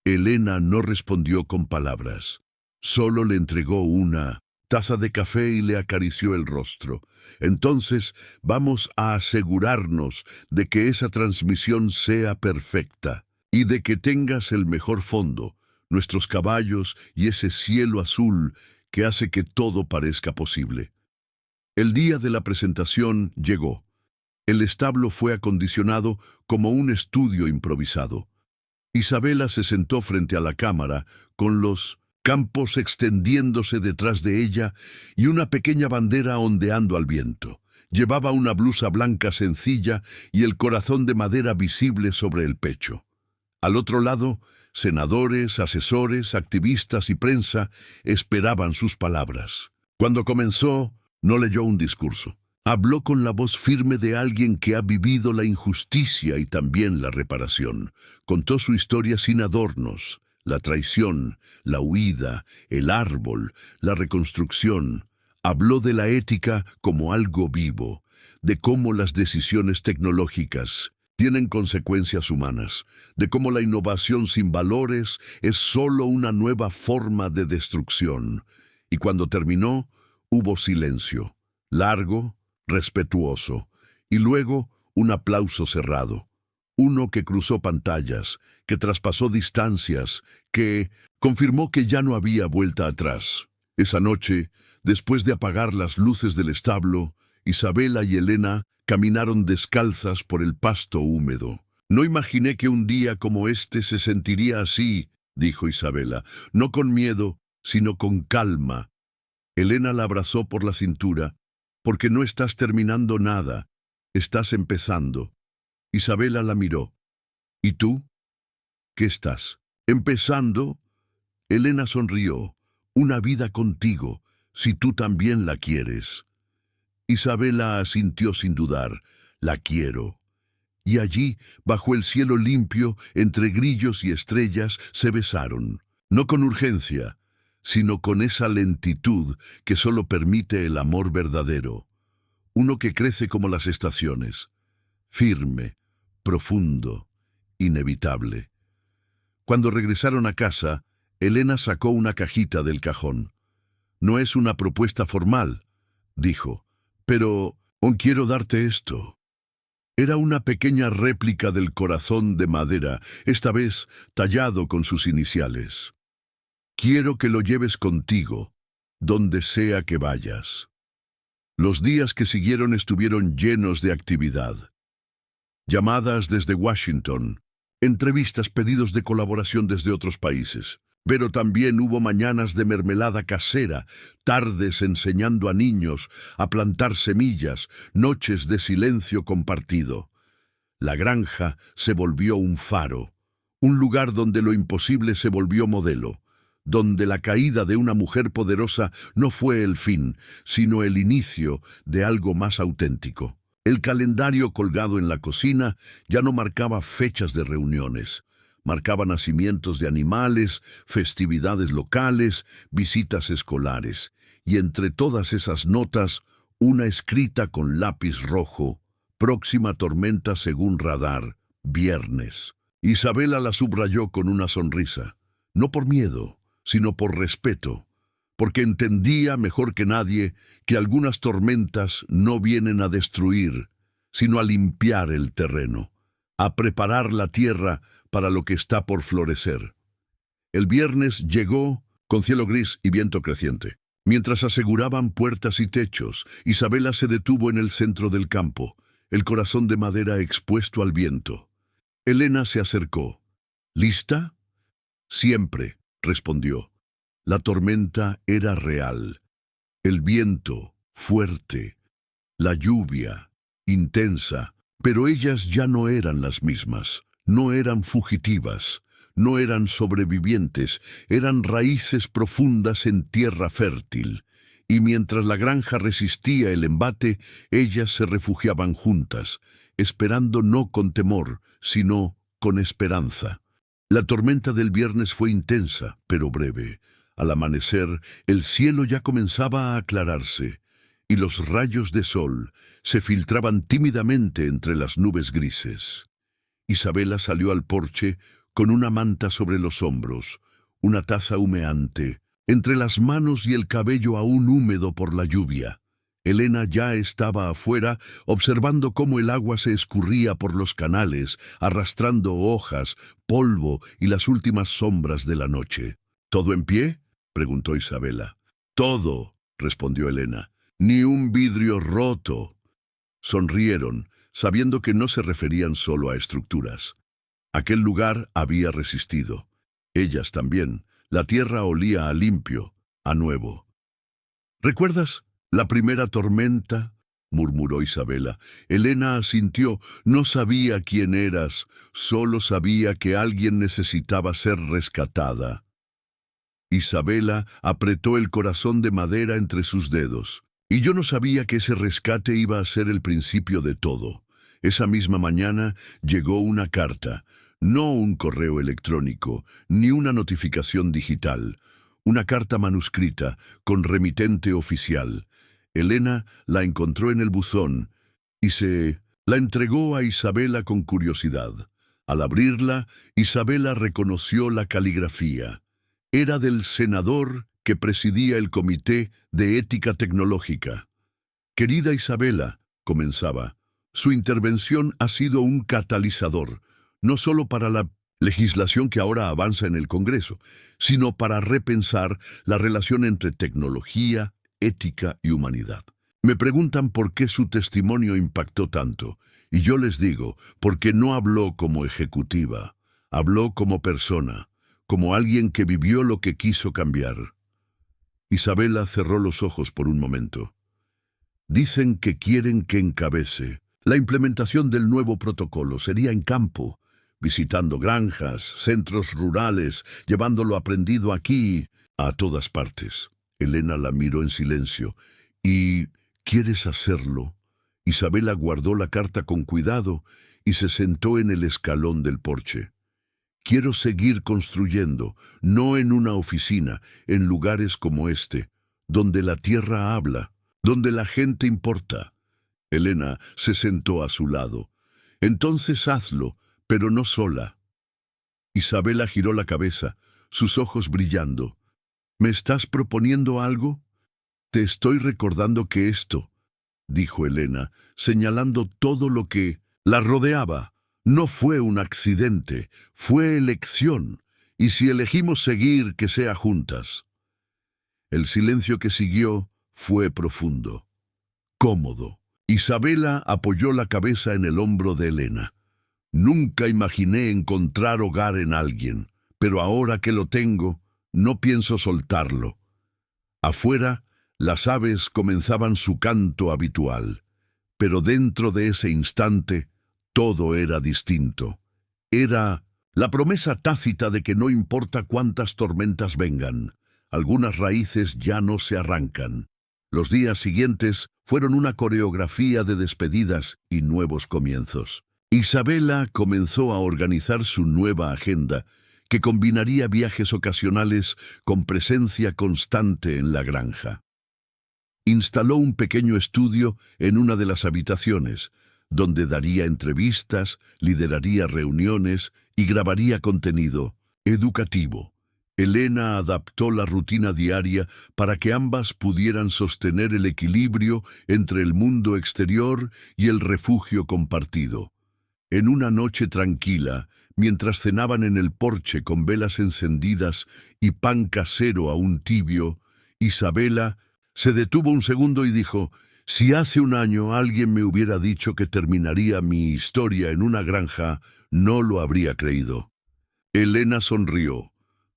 Elena no respondió con palabras. Solo le entregó una taza de café y le acarició el rostro. Entonces vamos a asegurarnos de que esa transmisión sea perfecta y de que tengas el mejor fondo, nuestros caballos y ese cielo azul que hace que todo parezca posible. El día de la presentación llegó. El establo fue acondicionado como un estudio improvisado. Isabela se sentó frente a la cámara, con los campos extendiéndose detrás de ella y una pequeña bandera ondeando al viento. Llevaba una blusa blanca sencilla y el corazón de madera visible sobre el pecho. Al otro lado, senadores, asesores, activistas y prensa esperaban sus palabras. Cuando comenzó, no leyó un discurso. Habló con la voz firme de alguien que ha vivido la injusticia y también la reparación. Contó su historia sin adornos, la traición, la huida, el árbol, la reconstrucción. Habló de la ética como algo vivo, de cómo las decisiones tecnológicas tienen consecuencias humanas, de cómo la innovación sin valores es solo una nueva forma de destrucción. Y cuando terminó, hubo silencio, largo, respetuoso, y luego un aplauso cerrado. Uno que cruzó pantallas, que traspasó distancias, que confirmó que ya no había vuelta atrás. Esa noche, después de apagar las luces del establo, Isabela y Elena caminaron descalzas por el pasto húmedo. «No imaginé que un día como este se sentiría así», dijo Isabela, «no con miedo, sino con calma». Elena la abrazó por la cintura. «Porque no estás terminando nada, estás empezando». Isabela la miró. «¿Y tú? ¿Qué estás? ¿Empezando?» Elena sonrió. «Una vida contigo, si tú también la quieres». Isabela asintió sin dudar. «La quiero». Y allí, bajo el cielo limpio, entre grillos y estrellas, se besaron. No con urgencia, sino con esa lentitud que solo permite el amor verdadero. Uno que crece como las estaciones. Firme, profundo, inevitable. Cuando regresaron a casa, Elena sacó una cajita del cajón. «No es una propuesta formal», dijo, «pero aún quiero darte esto». Era una pequeña réplica del corazón de madera, esta vez tallado con sus iniciales. «Quiero que lo lleves contigo, donde sea que vayas». Los días que siguieron estuvieron llenos de actividad. Llamadas desde Washington, entrevistas, pedidos de colaboración desde otros países. Pero también hubo mañanas de mermelada casera, tardes enseñando a niños a plantar semillas, noches de silencio compartido. La granja se volvió un faro, un lugar donde lo imposible se volvió modelo, donde la caída de una mujer poderosa no fue el fin, sino el inicio de algo más auténtico. El calendario colgado en la cocina ya no marcaba fechas de reuniones. Marcaba nacimientos de animales, festividades locales, visitas escolares. Y entre todas esas notas, una escrita con lápiz rojo: «Próxima tormenta según radar, viernes». Isabela la subrayó con una sonrisa. No por miedo, sino por respeto. Porque entendía mejor que nadie que algunas tormentas no vienen a destruir, sino a limpiar el terreno, a preparar la tierra para lo que está por florecer. El viernes llegó con cielo gris y viento creciente. Mientras aseguraban puertas y techos, Isabela se detuvo en el centro del campo, el corazón de madera expuesto al viento. Elena se acercó. «¿Lista?» «Siempre», respondió. La tormenta era real. El viento, fuerte. La lluvia, intensa. Pero ellas ya no eran las mismas. No eran fugitivas. No eran sobrevivientes. Eran raíces profundas en tierra fértil. Y mientras la granja resistía el embate, ellas se refugiaban juntas, esperando no con temor, sino con esperanza. La tormenta del viernes fue intensa, pero breve. Al amanecer, el cielo ya comenzaba a aclararse, y los rayos de sol se filtraban tímidamente entre las nubes grises. Isabela salió al porche con una manta sobre los hombros, una taza humeante, entre las manos y el cabello aún húmedo por la lluvia. Elena ya estaba afuera, observando cómo el agua se escurría por los canales, arrastrando hojas, polvo y las últimas sombras de la noche. «¿Todo en pie?», preguntó Isabela. «Todo», respondió Elena. «Ni un vidrio roto». Sonrieron, sabiendo que no se referían solo a estructuras. Aquel lugar había resistido. Ellas también. La tierra olía a limpio, a nuevo. «¿Recuerdas la primera tormenta?», murmuró Isabela. Elena asintió. «No sabía quién eras, solo sabía que alguien necesitaba ser rescatada». Isabela apretó el corazón de madera entre sus dedos. «Y yo no sabía que ese rescate iba a ser el principio de todo». Esa misma mañana llegó una carta. No un correo electrónico, ni una notificación digital. Una carta manuscrita, con remitente oficial. Elena la encontró en el buzón y se la entregó a Isabela con curiosidad. Al abrirla, Isabela reconoció la caligrafía. Era del senador que presidía el Comité de Ética Tecnológica. Querida Isabela, comenzaba, su intervención ha sido un catalizador, no solo para la legislación que ahora avanza en el Congreso, sino para repensar la relación entre tecnología, ética y humanidad. Me preguntan por qué su testimonio impactó tanto, y yo les digo, porque no habló como ejecutiva, habló como persona, como alguien que vivió lo que quiso cambiar. Isabela cerró los ojos por un momento. Dicen que quieren que encabece. La implementación del nuevo protocolo sería en campo, visitando granjas, centros rurales, llevando lo aprendido aquí a todas partes. Elena la miró en silencio. ¿Y quieres hacerlo? Isabela guardó la carta con cuidado y se sentó en el escalón del porche. Quiero seguir construyendo, no en una oficina, en lugares como este, donde la tierra habla, donde la gente importa. Elena se sentó a su lado. Entonces hazlo, pero no sola. Isabela giró la cabeza, sus ojos brillando. ¿Me estás proponiendo algo? Te estoy recordando que esto, dijo Elena, señalando todo lo que la rodeaba, no fue un accidente, fue elección, y si elegimos seguir, que sea juntas. El silencio que siguió fue profundo, cómodo. Isabela apoyó la cabeza en el hombro de Elena. Nunca imaginé encontrar hogar en alguien, pero ahora que lo tengo, no pienso soltarlo. Afuera, las aves comenzaban su canto habitual, pero dentro de ese instante, todo era distinto. Era la promesa tácita de que no importa cuántas tormentas vengan, algunas raíces ya no se arrancan. Los días siguientes fueron una coreografía de despedidas y nuevos comienzos. Isabela comenzó a organizar su nueva agenda, que combinaría viajes ocasionales con presencia constante en la granja. Instaló un pequeño estudio en una de las habitaciones, donde daría entrevistas, lideraría reuniones y grabaría contenido educativo. Elena adaptó la rutina diaria para que ambas pudieran sostener el equilibrio entre el mundo exterior y el refugio compartido. En una noche tranquila, mientras cenaban en el porche con velas encendidas y pan casero aún tibio, Isabela se detuvo un segundo y dijo: «Si hace un año alguien me hubiera dicho que terminaría mi historia en una granja, no lo habría creído». Elena sonrió.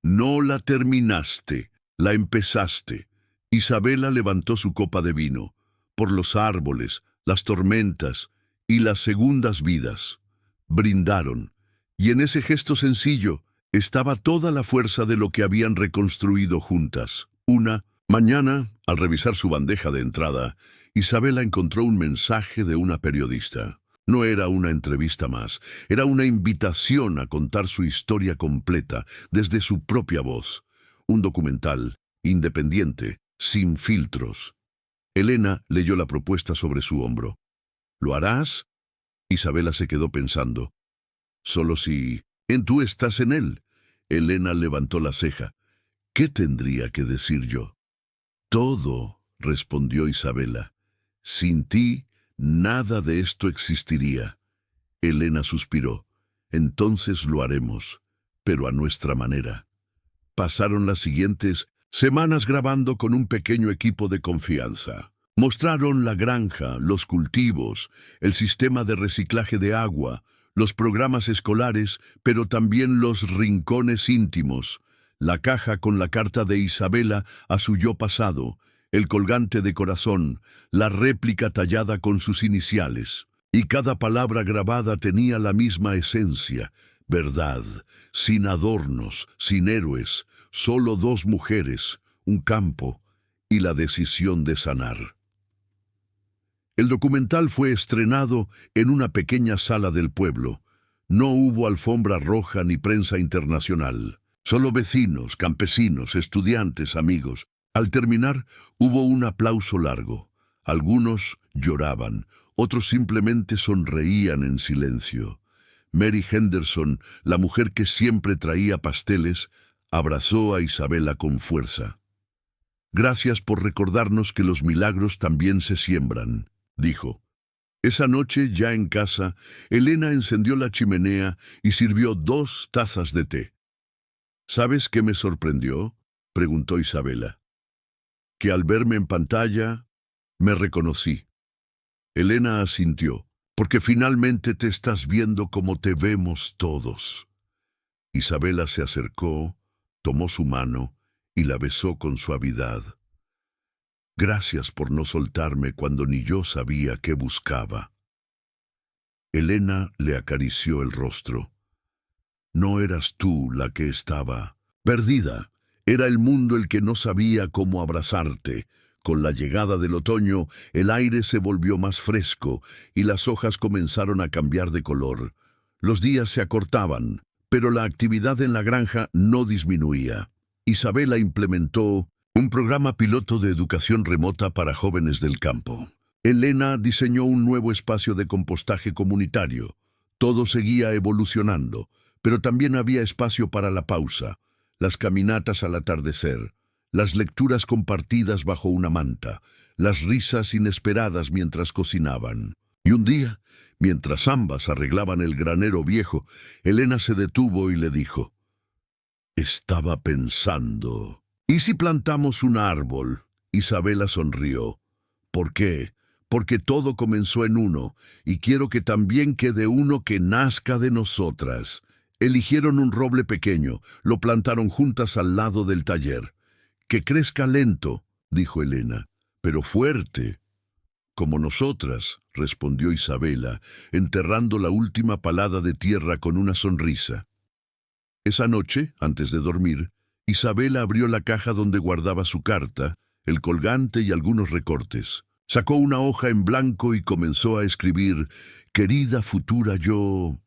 «No la terminaste, la empezaste». Isabela levantó su copa de vino. Por los árboles, las tormentas y las segundas vidas. Brindaron, y en ese gesto sencillo estaba toda la fuerza de lo que habían reconstruido juntas. Una mañana, al revisar su bandeja de entrada, Isabela encontró un mensaje de una periodista. No era una entrevista más, era una invitación a contar su historia completa desde su propia voz. Un documental, independiente, sin filtros. Elena leyó la propuesta sobre su hombro. «¿Lo harás?» Isabela se quedó pensando. «Solo si tú estás en él». Elena levantó la ceja. «¿Qué tendría que decir yo?» «Todo», respondió Isabela. «Sin ti, nada de esto existiría». Elena suspiró. «Entonces lo haremos, pero a nuestra manera». Pasaron las siguientes semanas grabando con un pequeño equipo de confianza. Mostraron la granja, los cultivos, el sistema de reciclaje de agua, los programas escolares, pero también los rincones íntimos, la caja con la carta de Isabela a su yo pasado, el colgante de corazón, la réplica tallada con sus iniciales. Y cada palabra grabada tenía la misma esencia, verdad, sin adornos, sin héroes, solo dos mujeres, un campo y la decisión de sanar. El documental fue estrenado en una pequeña sala del pueblo. No hubo alfombra roja ni prensa internacional. Solo vecinos, campesinos, estudiantes, amigos. Al terminar, hubo un aplauso largo. Algunos lloraban, otros simplemente sonreían en silencio. Mary Henderson, la mujer que siempre traía pasteles, abrazó a Isabela con fuerza. «Gracias por recordarnos que los milagros también se siembran», dijo. Esa noche, ya en casa, Elena encendió la chimenea y sirvió 2 tazas de té. «¿Sabes qué me sorprendió?», preguntó Isabela. «Que al verme en pantalla, me reconocí». Elena asintió. «Porque finalmente te estás viendo como te vemos todos». Isabela se acercó, tomó su mano y la besó con suavidad. «Gracias por no soltarme cuando ni yo sabía qué buscaba». Elena le acarició el rostro. «No eras tú la que estaba perdida. Era el mundo el que no sabía cómo abrazarte». Con la llegada del otoño, el aire se volvió más fresco y las hojas comenzaron a cambiar de color. Los días se acortaban, pero la actividad en la granja no disminuía. Isabela implementó un programa piloto de educación remota para jóvenes del campo. Elena diseñó un nuevo espacio de compostaje comunitario. Todo seguía evolucionando, pero también había espacio para la pausa, las caminatas al atardecer, las lecturas compartidas bajo una manta, las risas inesperadas mientras cocinaban. Y un día, mientras ambas arreglaban el granero viejo, Elena se detuvo y le dijo: «Estaba pensando, ¿y si plantamos un árbol?». Isabela sonrió. «¿Por qué?». «Porque todo comenzó en uno, y quiero que también quede uno que nazca de nosotras». Eligieron un roble pequeño, lo plantaron juntas al lado del taller. «Que crezca lento», dijo Elena, «pero fuerte». «Como nosotras», respondió Isabela, enterrando la última palada de tierra con una sonrisa. Esa noche, antes de dormir, Isabela abrió la caja donde guardaba su carta, el colgante y algunos recortes. Sacó una hoja en blanco y comenzó a escribir: «Querida futura yo».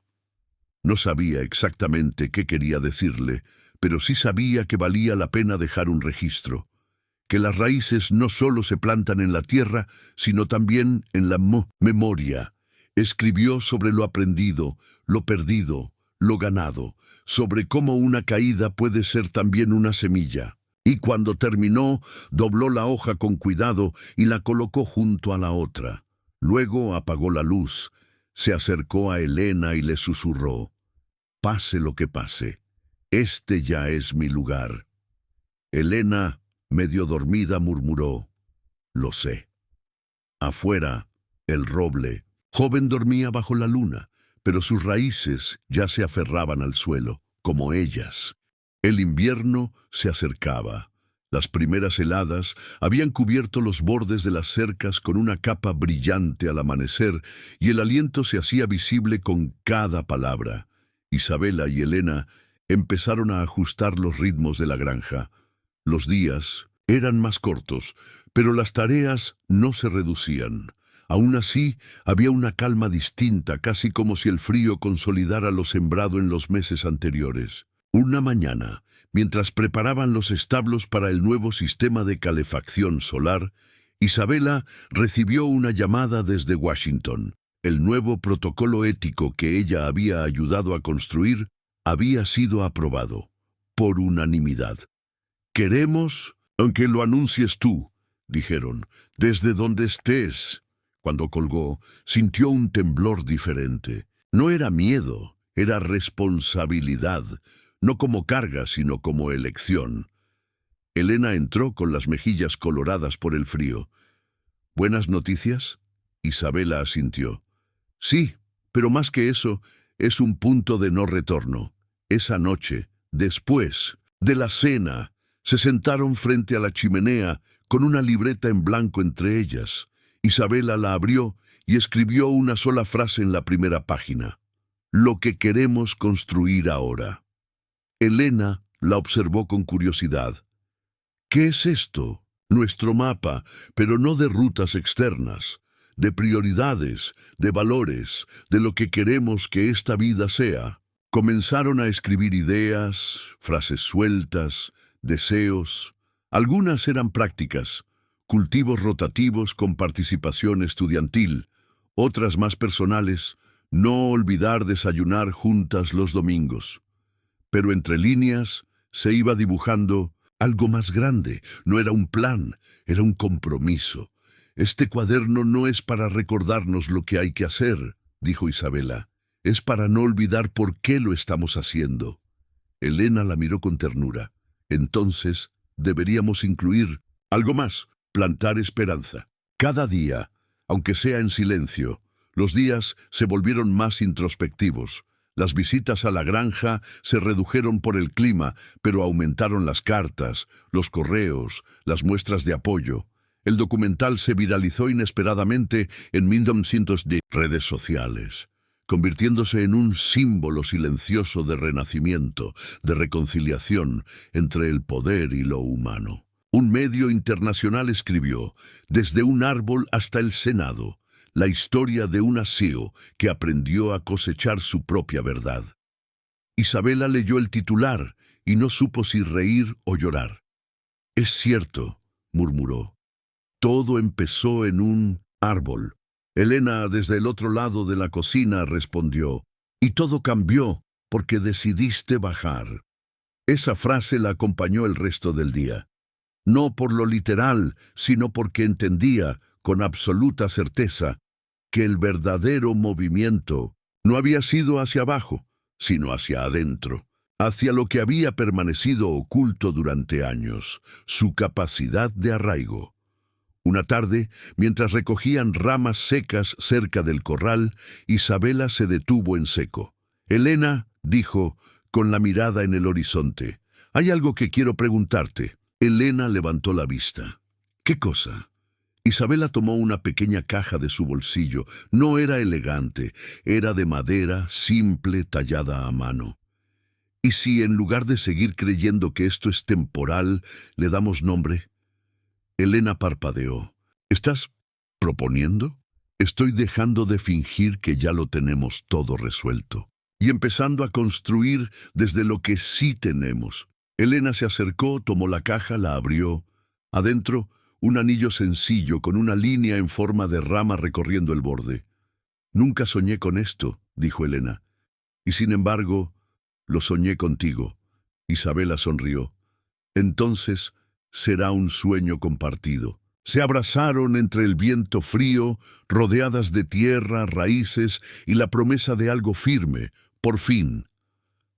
No sabía exactamente qué quería decirle, pero sí sabía que valía la pena dejar un registro, que las raíces no solo se plantan en la tierra, sino también en la memoria. Escribió sobre lo aprendido, lo perdido, lo ganado, sobre cómo una caída puede ser también una semilla. Y cuando terminó, dobló la hoja con cuidado y la colocó junto a la otra. Luego apagó la luz, se acercó a Elena y le susurró: «Pase lo que pase, este ya es mi lugar». Elena, medio dormida, murmuró: «Lo sé». Afuera, el roble joven dormía bajo la luna, pero sus raíces ya se aferraban al suelo, como ellas. El invierno se acercaba. Las primeras heladas habían cubierto los bordes de las cercas con una capa brillante al amanecer, y el aliento se hacía visible con cada palabra. Isabela y Elena empezaron a ajustar los ritmos de la granja. Los días eran más cortos, pero las tareas no se reducían. Aún así, había una calma distinta, casi como si el frío consolidara lo sembrado en los meses anteriores. Una mañana, mientras preparaban los establos para el nuevo sistema de calefacción solar, Isabela recibió una llamada desde Washington. El nuevo protocolo ético que ella había ayudado a construir había sido aprobado, por unanimidad. «Queremos, aunque lo anuncies tú», dijeron, «desde donde estés». Cuando colgó, sintió un temblor diferente. No era miedo, era responsabilidad, no como carga, sino como elección. Elena entró con las mejillas coloradas por el frío. «¿Buenas noticias?». Isabela asintió. «Sí, pero más que eso, es un punto de no retorno». Esa noche, después de la cena, se sentaron frente a la chimenea con una libreta en blanco entre ellas. Isabela la abrió y escribió una sola frase en la primera página: «Lo que queremos construir ahora». Elena la observó con curiosidad. «¿Qué es esto?». «Nuestro mapa, pero no de rutas externas. de prioridades, de valores, de lo que queremos que esta vida sea. Comenzaron a escribir ideas, frases sueltas, deseos. Algunas eran prácticas, cultivos rotativos con participación estudiantil, otras más personales, no olvidar desayunar juntas los domingos. Pero entre líneas se iba dibujando algo más grande. No era un plan, era un compromiso. Este cuaderno no es para recordarnos lo que hay que hacer, dijo Isabela. Es para no olvidar por qué lo estamos haciendo. Elena la miró con ternura. Entonces, deberíamos incluir algo más, plantar esperanza. Cada día, aunque sea en silencio, los días se volvieron más introspectivos. Las visitas a la granja se redujeron por el clima, pero aumentaron las cartas, los correos, las muestras de apoyo. El documental se viralizó inesperadamente en 1910 redes sociales, convirtiéndose en un símbolo silencioso de renacimiento, de reconciliación entre el poder y lo humano. Un medio internacional escribió, desde un árbol hasta el Senado, la historia de un aseo que aprendió a cosechar su propia verdad. Isabela leyó el titular y no supo si reír o llorar. «Es cierto», murmuró. «Todo empezó en un árbol». Elena, desde el otro lado de la cocina, respondió, «Y todo cambió porque decidiste bajar». Esa frase la acompañó el resto del día. No por lo literal, sino porque entendía, con absoluta certeza, que el verdadero movimiento no había sido hacia abajo, sino hacia adentro, hacia lo que había permanecido oculto durante años, su capacidad de arraigo. Una tarde, mientras recogían ramas secas cerca del corral, Isabela se detuvo en seco. «Elena», dijo, con la mirada en el horizonte, «hay algo que quiero preguntarte». Elena levantó la vista. «¿Qué cosa?» Isabela tomó una pequeña caja de su bolsillo. No era elegante, era de madera, simple, tallada a mano. «¿Y si en lugar de seguir creyendo que esto es temporal, le damos nombre?» Elena parpadeó. «¿Estás proponiendo?» «Estoy dejando de fingir que ya lo tenemos todo resuelto y empezando a construir desde lo que sí tenemos». Elena se acercó, tomó la caja, la abrió. Adentro, un anillo sencillo con una línea en forma de rama recorriendo el borde. «Nunca soñé con esto», dijo Elena. «Y sin embargo, lo soñé contigo». Isabela sonrió. «Entonces, será un sueño compartido». Se abrazaron entre el viento frío, rodeadas de tierra, raíces y la promesa de algo firme, por fin.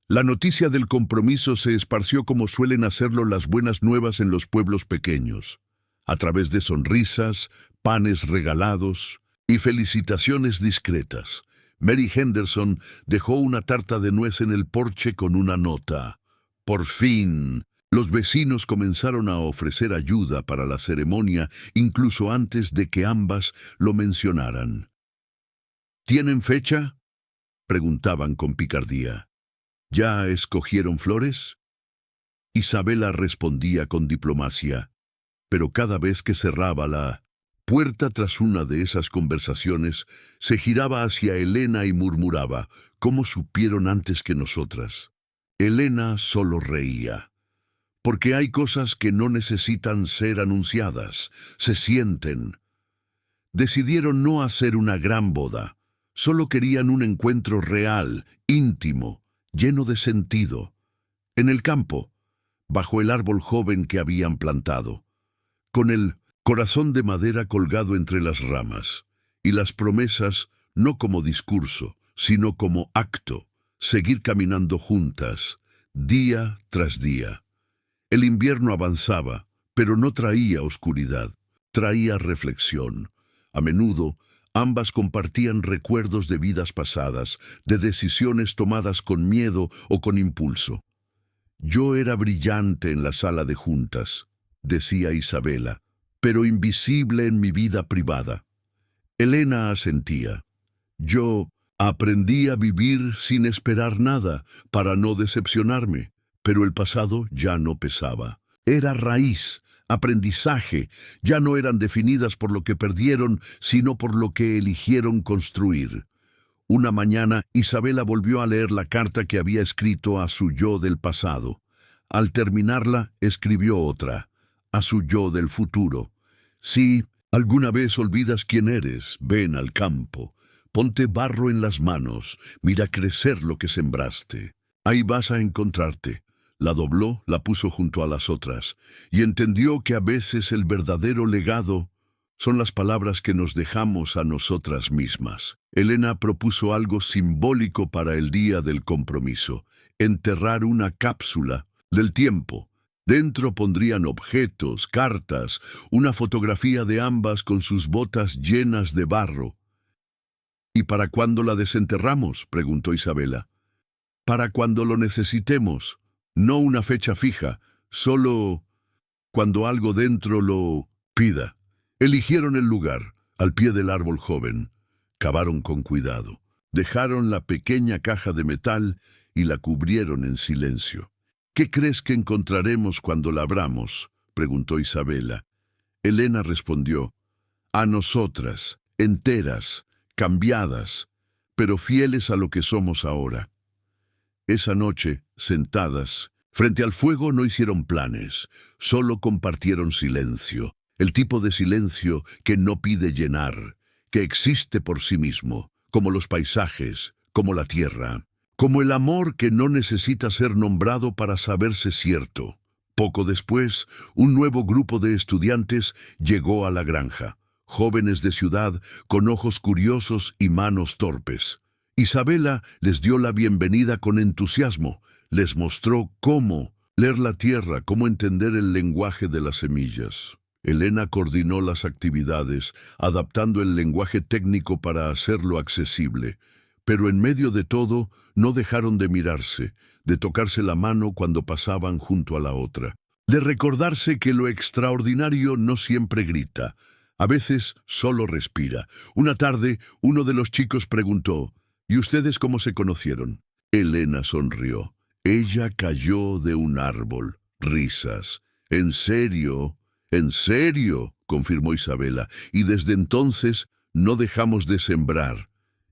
La noticia del compromiso se esparció como suelen hacerlo las buenas nuevas en los pueblos pequeños, a través de sonrisas, panes regalados y felicitaciones discretas. Mary Henderson dejó una tarta de nuez en el porche con una nota. Por fin, los vecinos comenzaron a ofrecer ayuda para la ceremonia incluso antes de que ambas lo mencionaran. «¿Tienen fecha?», preguntaban con picardía. «¿Ya escogieron flores?». Isabela respondía con diplomacia, pero cada vez que cerraba la puerta tras una de esas conversaciones, se giraba hacia Elena y murmuraba, «¿Cómo supieron antes que nosotras?». Elena solo reía. «Porque hay cosas que no necesitan ser anunciadas, se sienten». Decidieron no hacer una gran boda, solo querían un encuentro real, íntimo, lleno de sentido, en el campo, bajo el árbol joven que habían plantado, con el corazón de madera colgado entre las ramas, y las promesas no como discurso, sino como acto, seguir caminando juntas, día tras día. El invierno avanzaba, pero no traía oscuridad, traía reflexión. A menudo, ambas compartían recuerdos de vidas pasadas, de decisiones tomadas con miedo o con impulso. «Yo era brillante en la sala de juntas», decía Isabela, «pero invisible en mi vida privada». Elena asentía. «Yo aprendí a vivir sin esperar nada para no decepcionarme». Pero el pasado ya no pesaba. Era raíz, aprendizaje, ya no eran definidas por lo que perdieron, sino por lo que eligieron construir. Una mañana, Isabela volvió a leer la carta que había escrito a su yo del pasado. Al terminarla, escribió otra, a su yo del futuro. Si alguna vez olvidas quién eres, ven al campo. Ponte barro en las manos, mira crecer lo que sembraste. Ahí vas a encontrarte. La dobló, la puso junto a las otras, y entendió que a veces el verdadero legado son las palabras que nos dejamos a nosotras mismas. Elena propuso algo simbólico para el día del compromiso: enterrar una cápsula del tiempo. Dentro pondrían objetos, cartas, una fotografía de ambas con sus botas llenas de barro. ¿Y para cuándo la desenterramos?, preguntó Isabela. Para cuando lo necesitemos, no una fecha fija, solo cuando algo dentro lo pida. Eligieron el lugar, al pie del árbol joven. Cavaron con cuidado. Dejaron la pequeña caja de metal y la cubrieron en silencio. ¿Qué crees que encontraremos cuando la abramos?, preguntó Isabela. Elena respondió: a nosotras, enteras, cambiadas, pero fieles a lo que somos ahora. Esa noche, sentadas, frente al fuego, no hicieron planes, solo compartieron silencio. El tipo de silencio que no pide llenar, que existe por sí mismo, como los paisajes, como la tierra, como el amor que no necesita ser nombrado para saberse cierto. Poco después, un nuevo grupo de estudiantes llegó a la granja, jóvenes de ciudad con ojos curiosos y manos torpes. Isabela les dio la bienvenida con entusiasmo, les mostró cómo leer la tierra, cómo entender el lenguaje de las semillas. Elena coordinó las actividades, adaptando el lenguaje técnico para hacerlo accesible. Pero en medio de todo, no dejaron de mirarse, de tocarse la mano cuando pasaban junto a la otra, de recordarse que lo extraordinario no siempre grita, a veces solo respira. Una tarde, uno de los chicos preguntó: ¿y ustedes cómo se conocieron? Elena sonrió. Ella cayó de un árbol. Risas. ¿En serio? «¿En serio?», confirmó Isabela, y desde entonces no dejamos de sembrar.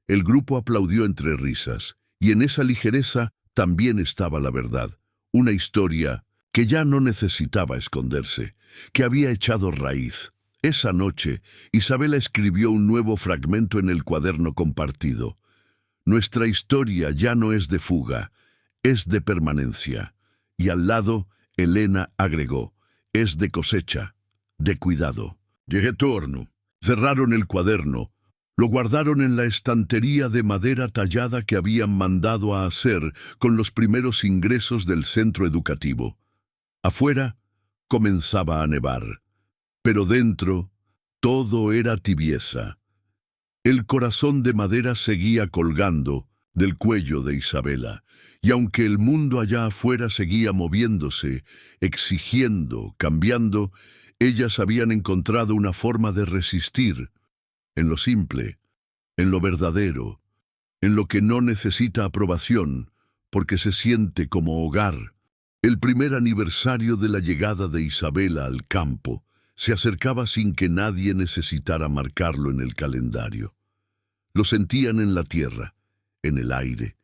El grupo aplaudió entre risas, y en esa ligereza también estaba la verdad, una historia que ya no necesitaba esconderse, que había echado raíz. Esa noche, Isabela escribió un nuevo fragmento en el cuaderno compartido. Nuestra historia ya no es de fuga, es de permanencia. Y al lado, Elena agregó: es de cosecha, de cuidado. Llegué torno. Cerraron el cuaderno. Lo guardaron en la estantería de madera tallada que habían mandado a hacer con los primeros ingresos del centro educativo. Afuera comenzaba a nevar, pero dentro todo era tibieza. El corazón de madera seguía colgando del cuello de Isabela, y aunque el mundo allá afuera seguía moviéndose, exigiendo, cambiando, ellas habían encontrado una forma de resistir, en lo simple, en lo verdadero, en lo que no necesita aprobación, porque se siente como hogar. El primer aniversario de la llegada de Isabela al campo se acercaba sin que nadie necesitara marcarlo en el calendario. Lo sentían en la tierra, en el aire,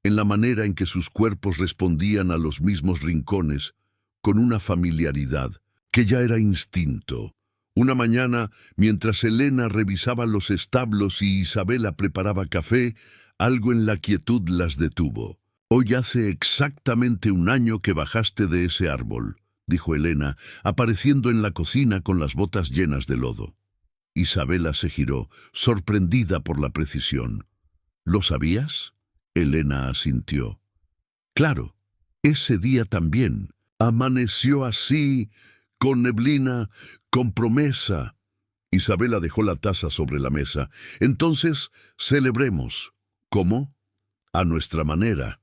en la manera en que sus cuerpos respondían a los mismos rincones, con una familiaridad que ya era instinto. Una mañana, mientras Elena revisaba los establos y Isabela preparaba café, algo en la quietud las detuvo. «Hoy hace exactamente un año que bajaste de ese árbol», dijo Elena, apareciendo en la cocina con las botas llenas de lodo. Isabela se giró, sorprendida por la precisión. «¿Lo sabías?», Elena asintió. «Claro, ese día también. Amaneció así, con neblina, con promesa». Isabela dejó la taza sobre la mesa. «Entonces, celebremos». «¿Cómo?». «A nuestra manera».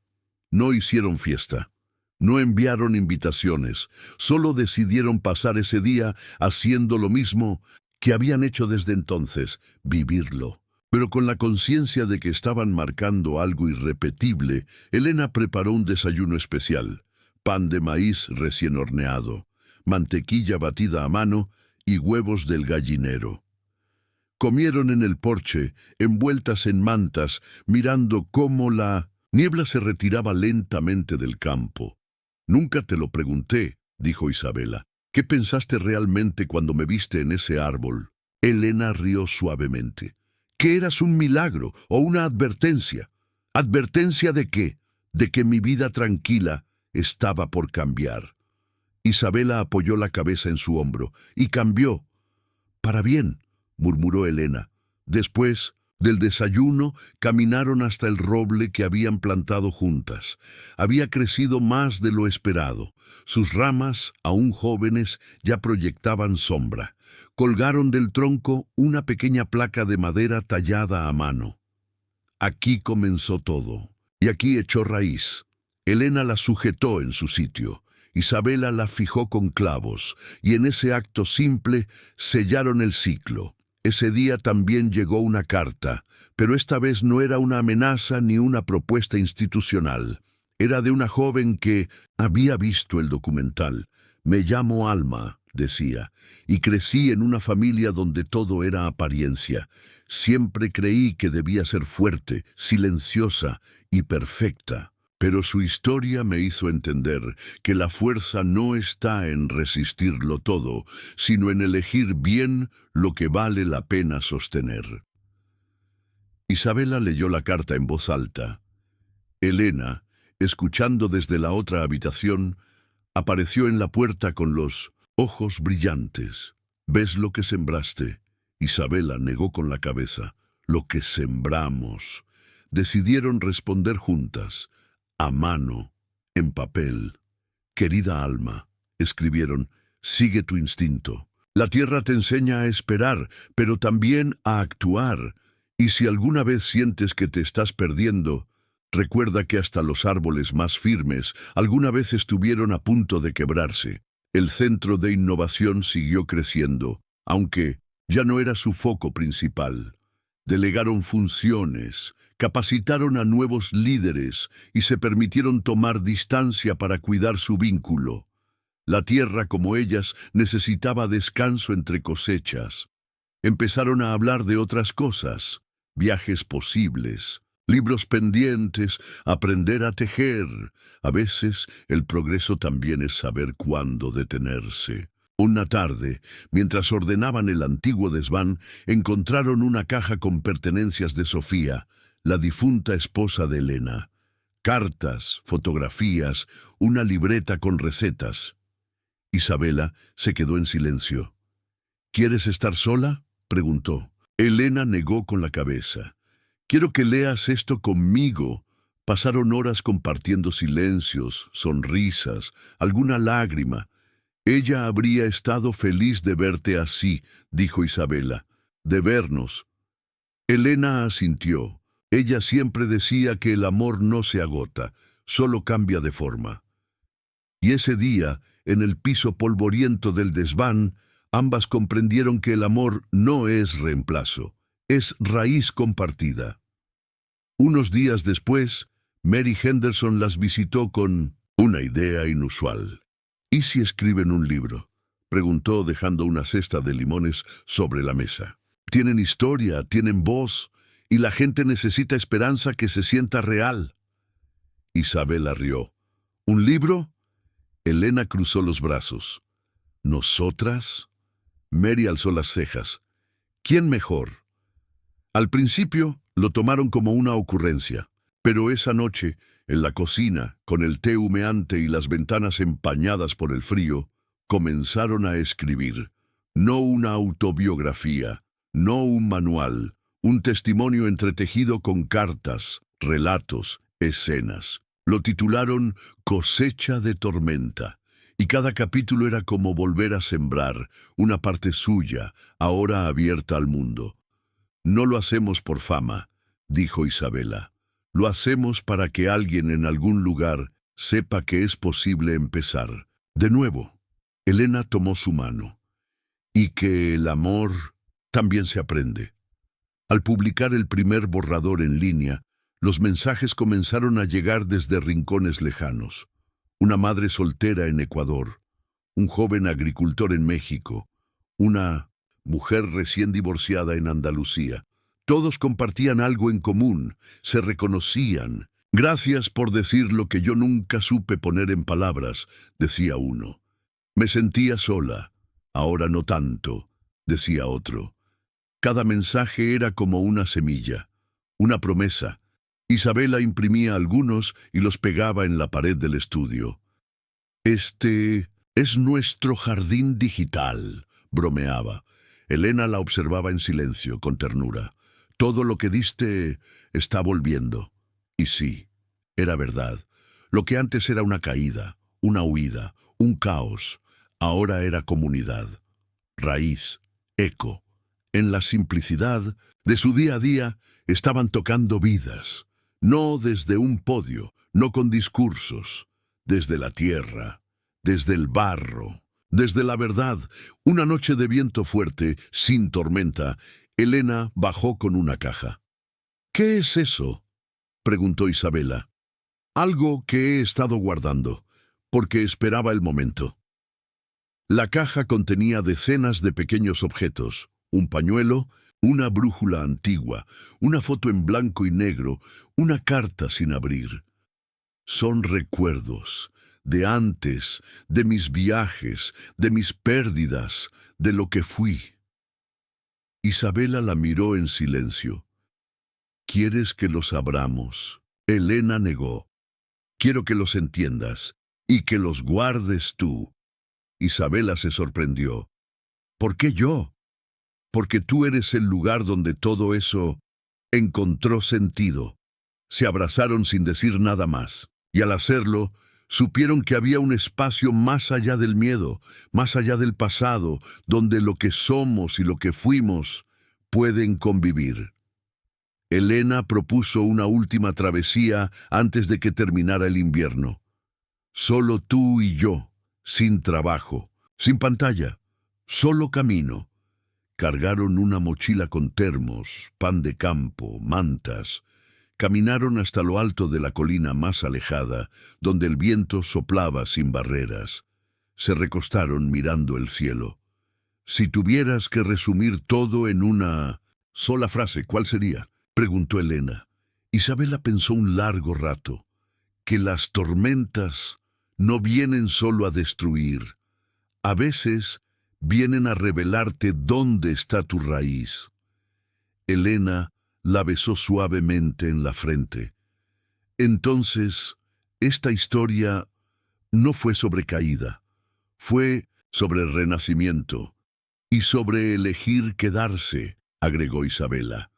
No hicieron fiesta. No enviaron invitaciones. Solo decidieron pasar ese día haciendo lo mismo que habían hecho desde entonces, vivirlo. Pero con la conciencia de que estaban marcando algo irrepetible, Elena preparó un desayuno especial: pan de maíz recién horneado, mantequilla batida a mano y huevos del gallinero. Comieron en el porche, envueltas en mantas, mirando cómo la niebla se retiraba lentamente del campo. «Nunca te lo pregunté», dijo Isabela. «¿Qué pensaste realmente cuando me viste en ese árbol?» Elena rió suavemente. «¿Que eras un milagro o una advertencia? ¿Advertencia de qué? De que mi vida tranquila estaba por cambiar». Isabela apoyó la cabeza en su hombro. «Y cambió. Para bien», murmuró Elena. Después del desayuno, caminaron hasta el roble que habían plantado juntas. Había crecido más de lo esperado. Sus ramas, aún jóvenes, ya proyectaban sombra. Colgaron del tronco una pequeña placa de madera tallada a mano. Aquí comenzó todo, y aquí echó raíz. Elena la sujetó en su sitio. Isabela la fijó con clavos, y en ese acto simple sellaron el ciclo. Ese día también llegó una carta, pero esta vez no era una amenaza ni una propuesta institucional. Era de una joven que había visto el documental. «Me llamo Alma», decía, «y crecí en una familia donde todo era apariencia. Siempre creí que debía ser fuerte, silenciosa y perfecta. Pero su historia me hizo entender que la fuerza no está en resistirlo todo, sino en elegir bien lo que vale la pena sostener». Isabela leyó la carta en voz alta. Elena, escuchando desde la otra habitación, apareció en la puerta con los ojos brillantes. «¿Ves lo que sembraste?». Isabela negó con la cabeza. «Lo que sembramos». Decidieron responder juntas. A mano, en papel. «Querida Alma», escribieron, «sigue tu instinto. La tierra te enseña a esperar, pero también a actuar. Y si alguna vez sientes que te estás perdiendo, recuerda que hasta los árboles más firmes alguna vez estuvieron a punto de quebrarse». El centro de innovación siguió creciendo, aunque ya no era su foco principal. Delegaron funciones, capacitaron a nuevos líderes y se permitieron tomar distancia para cuidar su vínculo. La tierra, como ellas, necesitaba descanso entre cosechas. Empezaron a hablar de otras cosas: viajes posibles, libros pendientes, aprender a tejer. A veces, el progreso también es saber cuándo detenerse. Una tarde, mientras ordenaban el antiguo desván, encontraron una caja con pertenencias de Sofía, la difunta esposa de Elena. Cartas, fotografías, una libreta con recetas. Isabela se quedó en silencio. «¿Quieres estar sola?», preguntó. Elena negó con la cabeza. «Quiero que leas esto conmigo». Pasaron horas compartiendo silencios, sonrisas, alguna lágrima. «Ella habría estado feliz de verte así», dijo Isabela, «de vernos». Elena asintió. Ella siempre decía que el amor no se agota, solo cambia de forma. Y ese día, en el piso polvoriento del desván, ambas comprendieron que el amor no es reemplazo, es raíz compartida. Unos días después, Mary Henderson las visitó con una idea inusual. «¿Y si escriben un libro?», preguntó, dejando una cesta de limones sobre la mesa. «Tienen historia, tienen voz, y la gente necesita esperanza que se sienta real». Isabela rió. «¿Un libro?». Elena cruzó los brazos. «¿Nosotras?». Mary alzó las cejas. «¿Quién mejor?». Al principio lo tomaron como una ocurrencia, pero esa noche, en la cocina, con el té humeante y las ventanas empañadas por el frío, comenzaron a escribir. No una autobiografía, no un manual, un testimonio entretejido con cartas, relatos, escenas. Lo titularon Cosecha de tormenta, y cada capítulo era como volver a sembrar, una parte suya, ahora abierta al mundo. «No lo hacemos por fama», dijo Isabela. «Lo hacemos para que alguien en algún lugar sepa que es posible empezar. De nuevo». Elena tomó su mano. «Y que el amor también se aprende». Al publicar el primer borrador en línea, los mensajes comenzaron a llegar desde rincones lejanos. Una madre soltera en Ecuador, un joven agricultor en México, una mujer recién divorciada en Andalucía. Todos compartían algo en común, se reconocían. Gracias por decir lo que yo nunca supe poner en palabras, decía uno. Me sentía sola, ahora no tanto, decía otro. Cada mensaje era como una semilla, una promesa. Isabela imprimía algunos y los pegaba en la pared del estudio. Este es nuestro jardín digital, bromeaba. Elena la observaba en silencio, con ternura. Todo lo que diste está volviendo. Y sí, era verdad. Lo que antes era una caída, una huida, un caos, ahora era comunidad, raíz, eco. En la simplicidad de su día a día estaban tocando vidas, no desde un podio, no con discursos, desde la tierra, desde el barro, desde la verdad. Una noche de viento fuerte, sin tormenta, Elena bajó con una caja. «¿Qué es eso?», preguntó Isabela. «Algo que he estado guardando, porque esperaba el momento». La caja contenía decenas de pequeños objetos, un pañuelo, una brújula antigua, una foto en blanco y negro, una carta sin abrir. Son recuerdos de antes, de mis viajes, de mis pérdidas, de lo que fui. Isabela la miró en silencio. «¿Quieres que los abramos?». Elena negó. «Quiero que los entiendas y que los guardes tú». Isabela se sorprendió. «¿Por qué yo?». «Porque tú eres el lugar donde todo eso encontró sentido». Se abrazaron sin decir nada más, y al hacerlo, supieron que había un espacio más allá del miedo, más allá del pasado, donde lo que somos y lo que fuimos pueden convivir. Elena propuso una última travesía antes de que terminara el invierno. Solo tú y yo, sin trabajo, sin pantalla, solo camino. Cargaron una mochila con termos, pan de campo, mantas. Caminaron hasta lo alto de la colina más alejada, donde el viento soplaba sin barreras. Se recostaron mirando el cielo. «Si tuvieras que resumir todo en una sola frase, ¿cuál sería?», preguntó Elena. Isabela pensó un largo rato. «Que las tormentas no vienen solo a destruir. A veces vienen a revelarte dónde está tu raíz». Elena la besó suavemente en la frente. «Entonces, esta historia no fue sobre caída, fue sobre renacimiento y sobre elegir quedarse», agregó Isabela.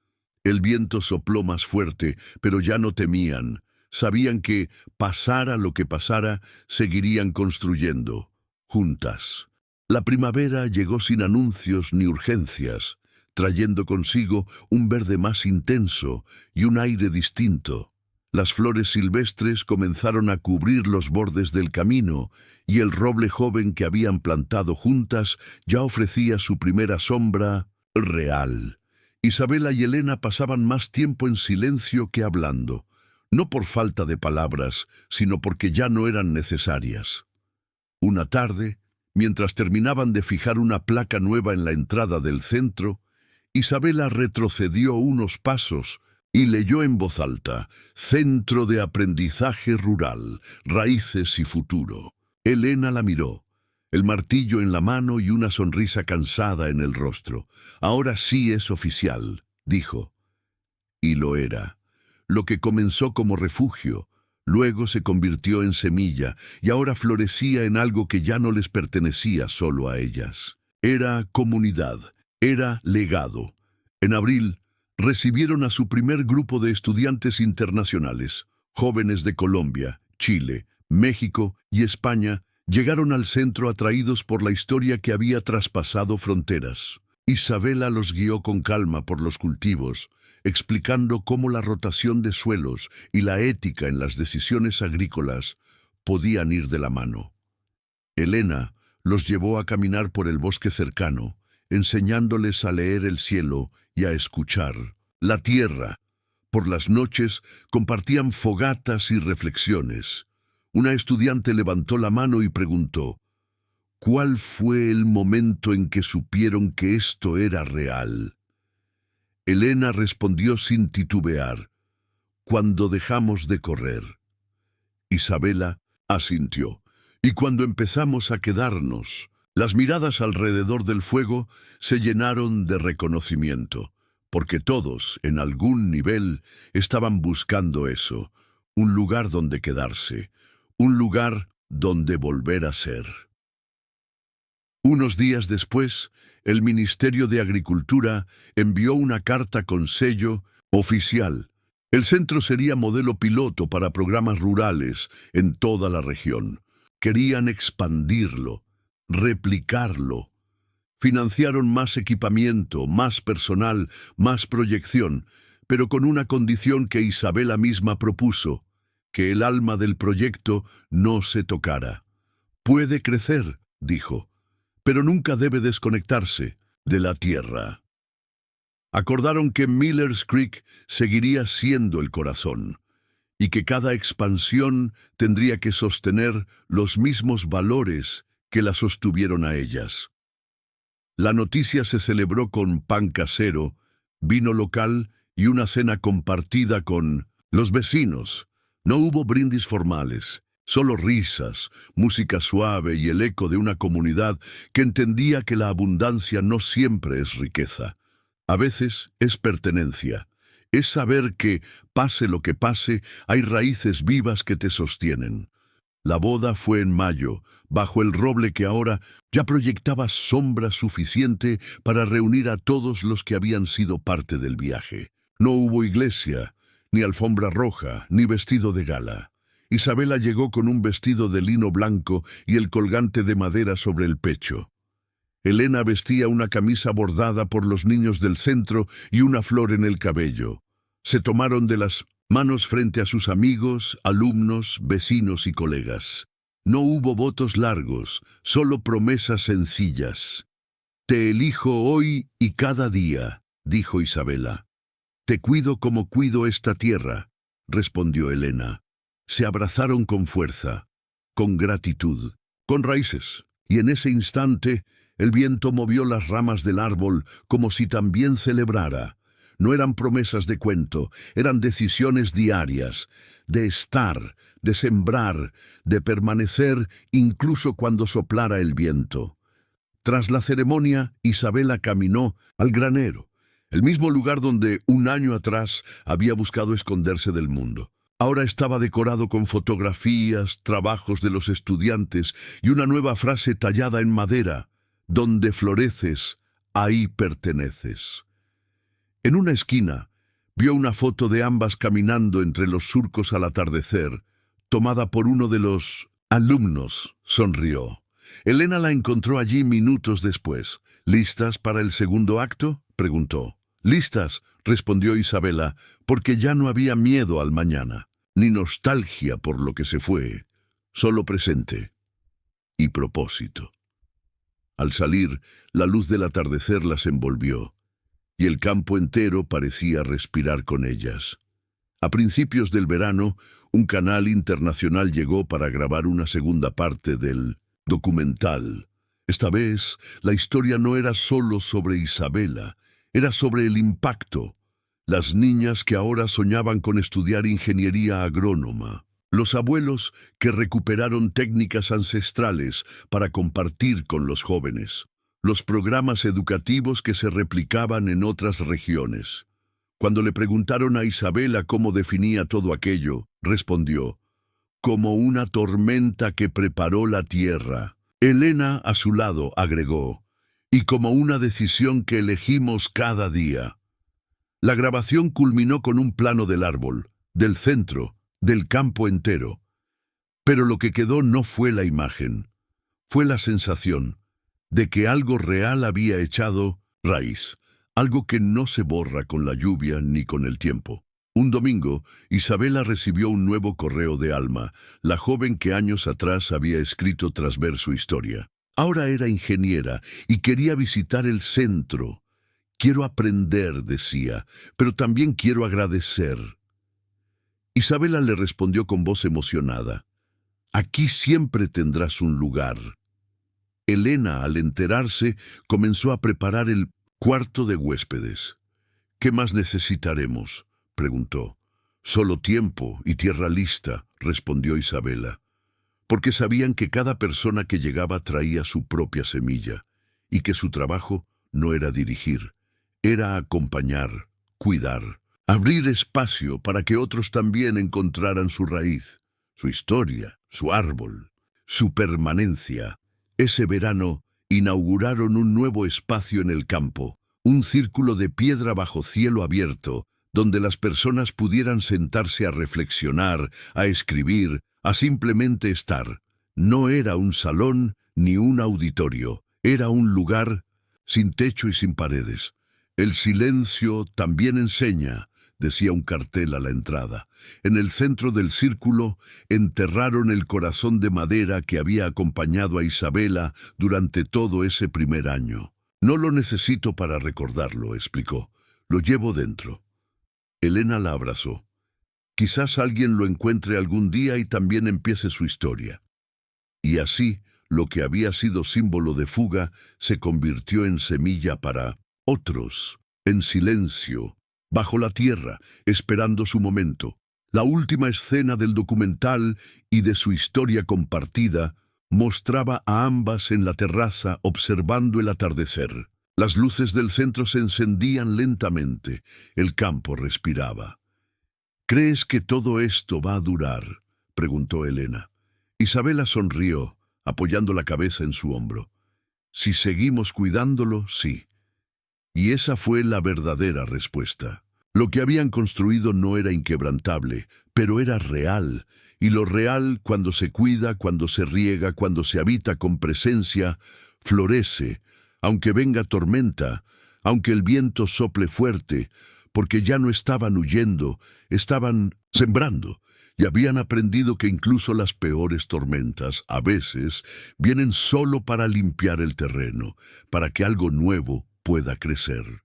El viento sopló más fuerte, pero ya no temían. Sabían que, pasara lo que pasara, seguirían construyendo, juntas. La primavera llegó sin anuncios ni urgencias, trayendo consigo un verde más intenso y un aire distinto. Las flores silvestres comenzaron a cubrir los bordes del camino, y el roble joven que habían plantado juntas ya ofrecía su primera sombra real. Isabela y Elena pasaban más tiempo en silencio que hablando, no por falta de palabras, sino porque ya no eran necesarias. Una tarde, mientras terminaban de fijar una placa nueva en la entrada del centro, Isabela retrocedió unos pasos y leyó en voz alta: «Centro de Aprendizaje Rural, Raíces y Futuro». Elena la miró, el martillo en la mano y una sonrisa cansada en el rostro. «Ahora sí es oficial», dijo. Y lo era. Lo que comenzó como refugio, luego se convirtió en semilla y ahora florecía en algo que ya no les pertenecía solo a ellas. Era comunidad, era legado. En abril, recibieron a su primer grupo de estudiantes internacionales. Jóvenes de Colombia, Chile, México y España llegaron al centro atraídos por la historia que había traspasado fronteras. Isabela los guió con calma por los cultivos, explicando cómo la rotación de suelos y la ética en las decisiones agrícolas podían ir de la mano. Elena los llevó a caminar por el bosque cercano, enseñándoles a leer el cielo y a escuchar la tierra. Por las noches compartían fogatas y reflexiones. Una estudiante levantó la mano y preguntó: ¿Cuál fue el momento en que supieron que esto era real? Elena respondió sin titubear: cuando dejamos de correr. Isabela asintió. Y cuando empezamos a quedarnos, las miradas alrededor del fuego se llenaron de reconocimiento, porque todos, en algún nivel, estaban buscando eso, un lugar donde quedarse, un lugar donde volver a ser. Unos días después, el Ministerio de Agricultura envió una carta con sello oficial. El centro sería modelo piloto para programas rurales en toda la región. Querían expandirlo, replicarlo. Financiaron más equipamiento, más personal, más proyección, pero con una condición que Isabela misma propuso: que el alma del proyecto no se tocara. Puede crecer, dijo, pero nunca debe desconectarse de la tierra. Acordaron que Millers Creek seguiría siendo el corazón y que cada expansión tendría que sostener los mismos valores que la sostuvieron a ellas. La noticia se celebró con pan casero, vino local y una cena compartida con los vecinos. No hubo brindis formales, solo risas, música suave y el eco de una comunidad que entendía que la abundancia no siempre es riqueza. A veces es pertenencia. Es saber que, pase lo que pase, hay raíces vivas que te sostienen. La boda fue en mayo, bajo el roble que ahora ya proyectaba sombra suficiente para reunir a todos los que habían sido parte del viaje. No hubo iglesia, ni alfombra roja, ni vestido de gala. Isabela llegó con un vestido de lino blanco y el colgante de madera sobre el pecho. Elena vestía una camisa bordada por los niños del centro y una flor en el cabello. Se tomaron de las manos frente a sus amigos, alumnos, vecinos y colegas. No hubo votos largos, solo promesas sencillas. «Te elijo hoy y cada día», dijo Isabela. «Te cuido como cuido esta tierra», respondió Elena. Se abrazaron con fuerza, con gratitud, con raíces, y en ese instante el viento movió las ramas del árbol como si también celebrara. No eran promesas de cuento, eran decisiones diarias, de estar, de sembrar, de permanecer incluso cuando soplara el viento. Tras la ceremonia, Isabela caminó al granero, el mismo lugar donde un año atrás había buscado esconderse del mundo. Ahora estaba decorado con fotografías, trabajos de los estudiantes y una nueva frase tallada en madera: «Donde floreces, ahí perteneces». En una esquina, vio una foto de ambas caminando entre los surcos al atardecer, tomada por uno de los alumnos. Sonrió. Elena la encontró allí minutos después. «¿Listas para el segundo acto?», preguntó. «Listas», respondió Isabela, porque ya no había miedo al mañana, ni nostalgia por lo que se fue, solo presente y propósito. Al salir, la luz del atardecer las envolvió, y el campo entero parecía respirar con ellas. A principios del verano, un canal internacional llegó para grabar una segunda parte del documental. Esta vez, la historia no era solo sobre Isabela, era sobre el impacto. Las niñas que ahora soñaban con estudiar ingeniería agrónoma. Los abuelos que recuperaron técnicas ancestrales para compartir con los jóvenes. Los programas educativos que se replicaban en otras regiones. Cuando le preguntaron a Isabela cómo definía todo aquello, respondió: «Como una tormenta que preparó la tierra». Elena, a su lado, agregó: «Y como una decisión que elegimos cada día». La grabación culminó con un plano del árbol, del centro, del campo entero. Pero lo que quedó no fue la imagen, fue la sensación de que algo real había echado raíz, algo que no se borra con la lluvia ni con el tiempo. Un domingo, Isabela recibió un nuevo correo de Alma, la joven que años atrás había escrito tras ver su historia. Ahora era ingeniera y quería visitar el centro. «Quiero aprender», decía, «pero también quiero agradecer». Isabela le respondió con voz emocionada: «Aquí siempre tendrás un lugar». Elena, al enterarse, comenzó a preparar el cuarto de huéspedes. «¿Qué más necesitaremos?», preguntó. «Solo tiempo y tierra lista», respondió Isabela, porque sabían que cada persona que llegaba traía su propia semilla, y que su trabajo no era dirigir, era acompañar, cuidar, abrir espacio para que otros también encontraran su raíz, su historia, su árbol, su permanencia. Ese verano inauguraron un nuevo espacio en el campo, un círculo de piedra bajo cielo abierto, donde las personas pudieran sentarse a reflexionar, a escribir, a simplemente estar. No era un salón ni un auditorio, era un lugar sin techo y sin paredes. «El silencio también enseña», decía un cartel a la entrada. En el centro del círculo enterraron el corazón de madera que había acompañado a Isabela durante todo ese primer año. «No lo necesito para recordarlo», explicó. «Lo llevo dentro». Elena la abrazó. Quizás alguien lo encuentre algún día y también empiece su historia. Y así, lo que había sido símbolo de fuga se convirtió en semilla para otros, en silencio, bajo la tierra, esperando su momento. La última escena del documental y de su historia compartida mostraba a ambas en la terraza observando el atardecer. Las luces del centro se encendían lentamente, el campo respiraba. «¿Crees que todo esto va a durar?», preguntó Elena. Isabela sonrió, apoyando la cabeza en su hombro. «Si seguimos cuidándolo, sí». Y esa fue la verdadera respuesta. Lo que habían construido no era inquebrantable, pero era real, y lo real, cuando se cuida, cuando se riega, cuando se habita con presencia, florece, aunque venga tormenta, aunque el viento sople fuerte, porque ya no estaban huyendo, estaban sembrando, y habían aprendido que incluso las peores tormentas, a veces, vienen solo para limpiar el terreno, para que algo nuevo pueda crecer.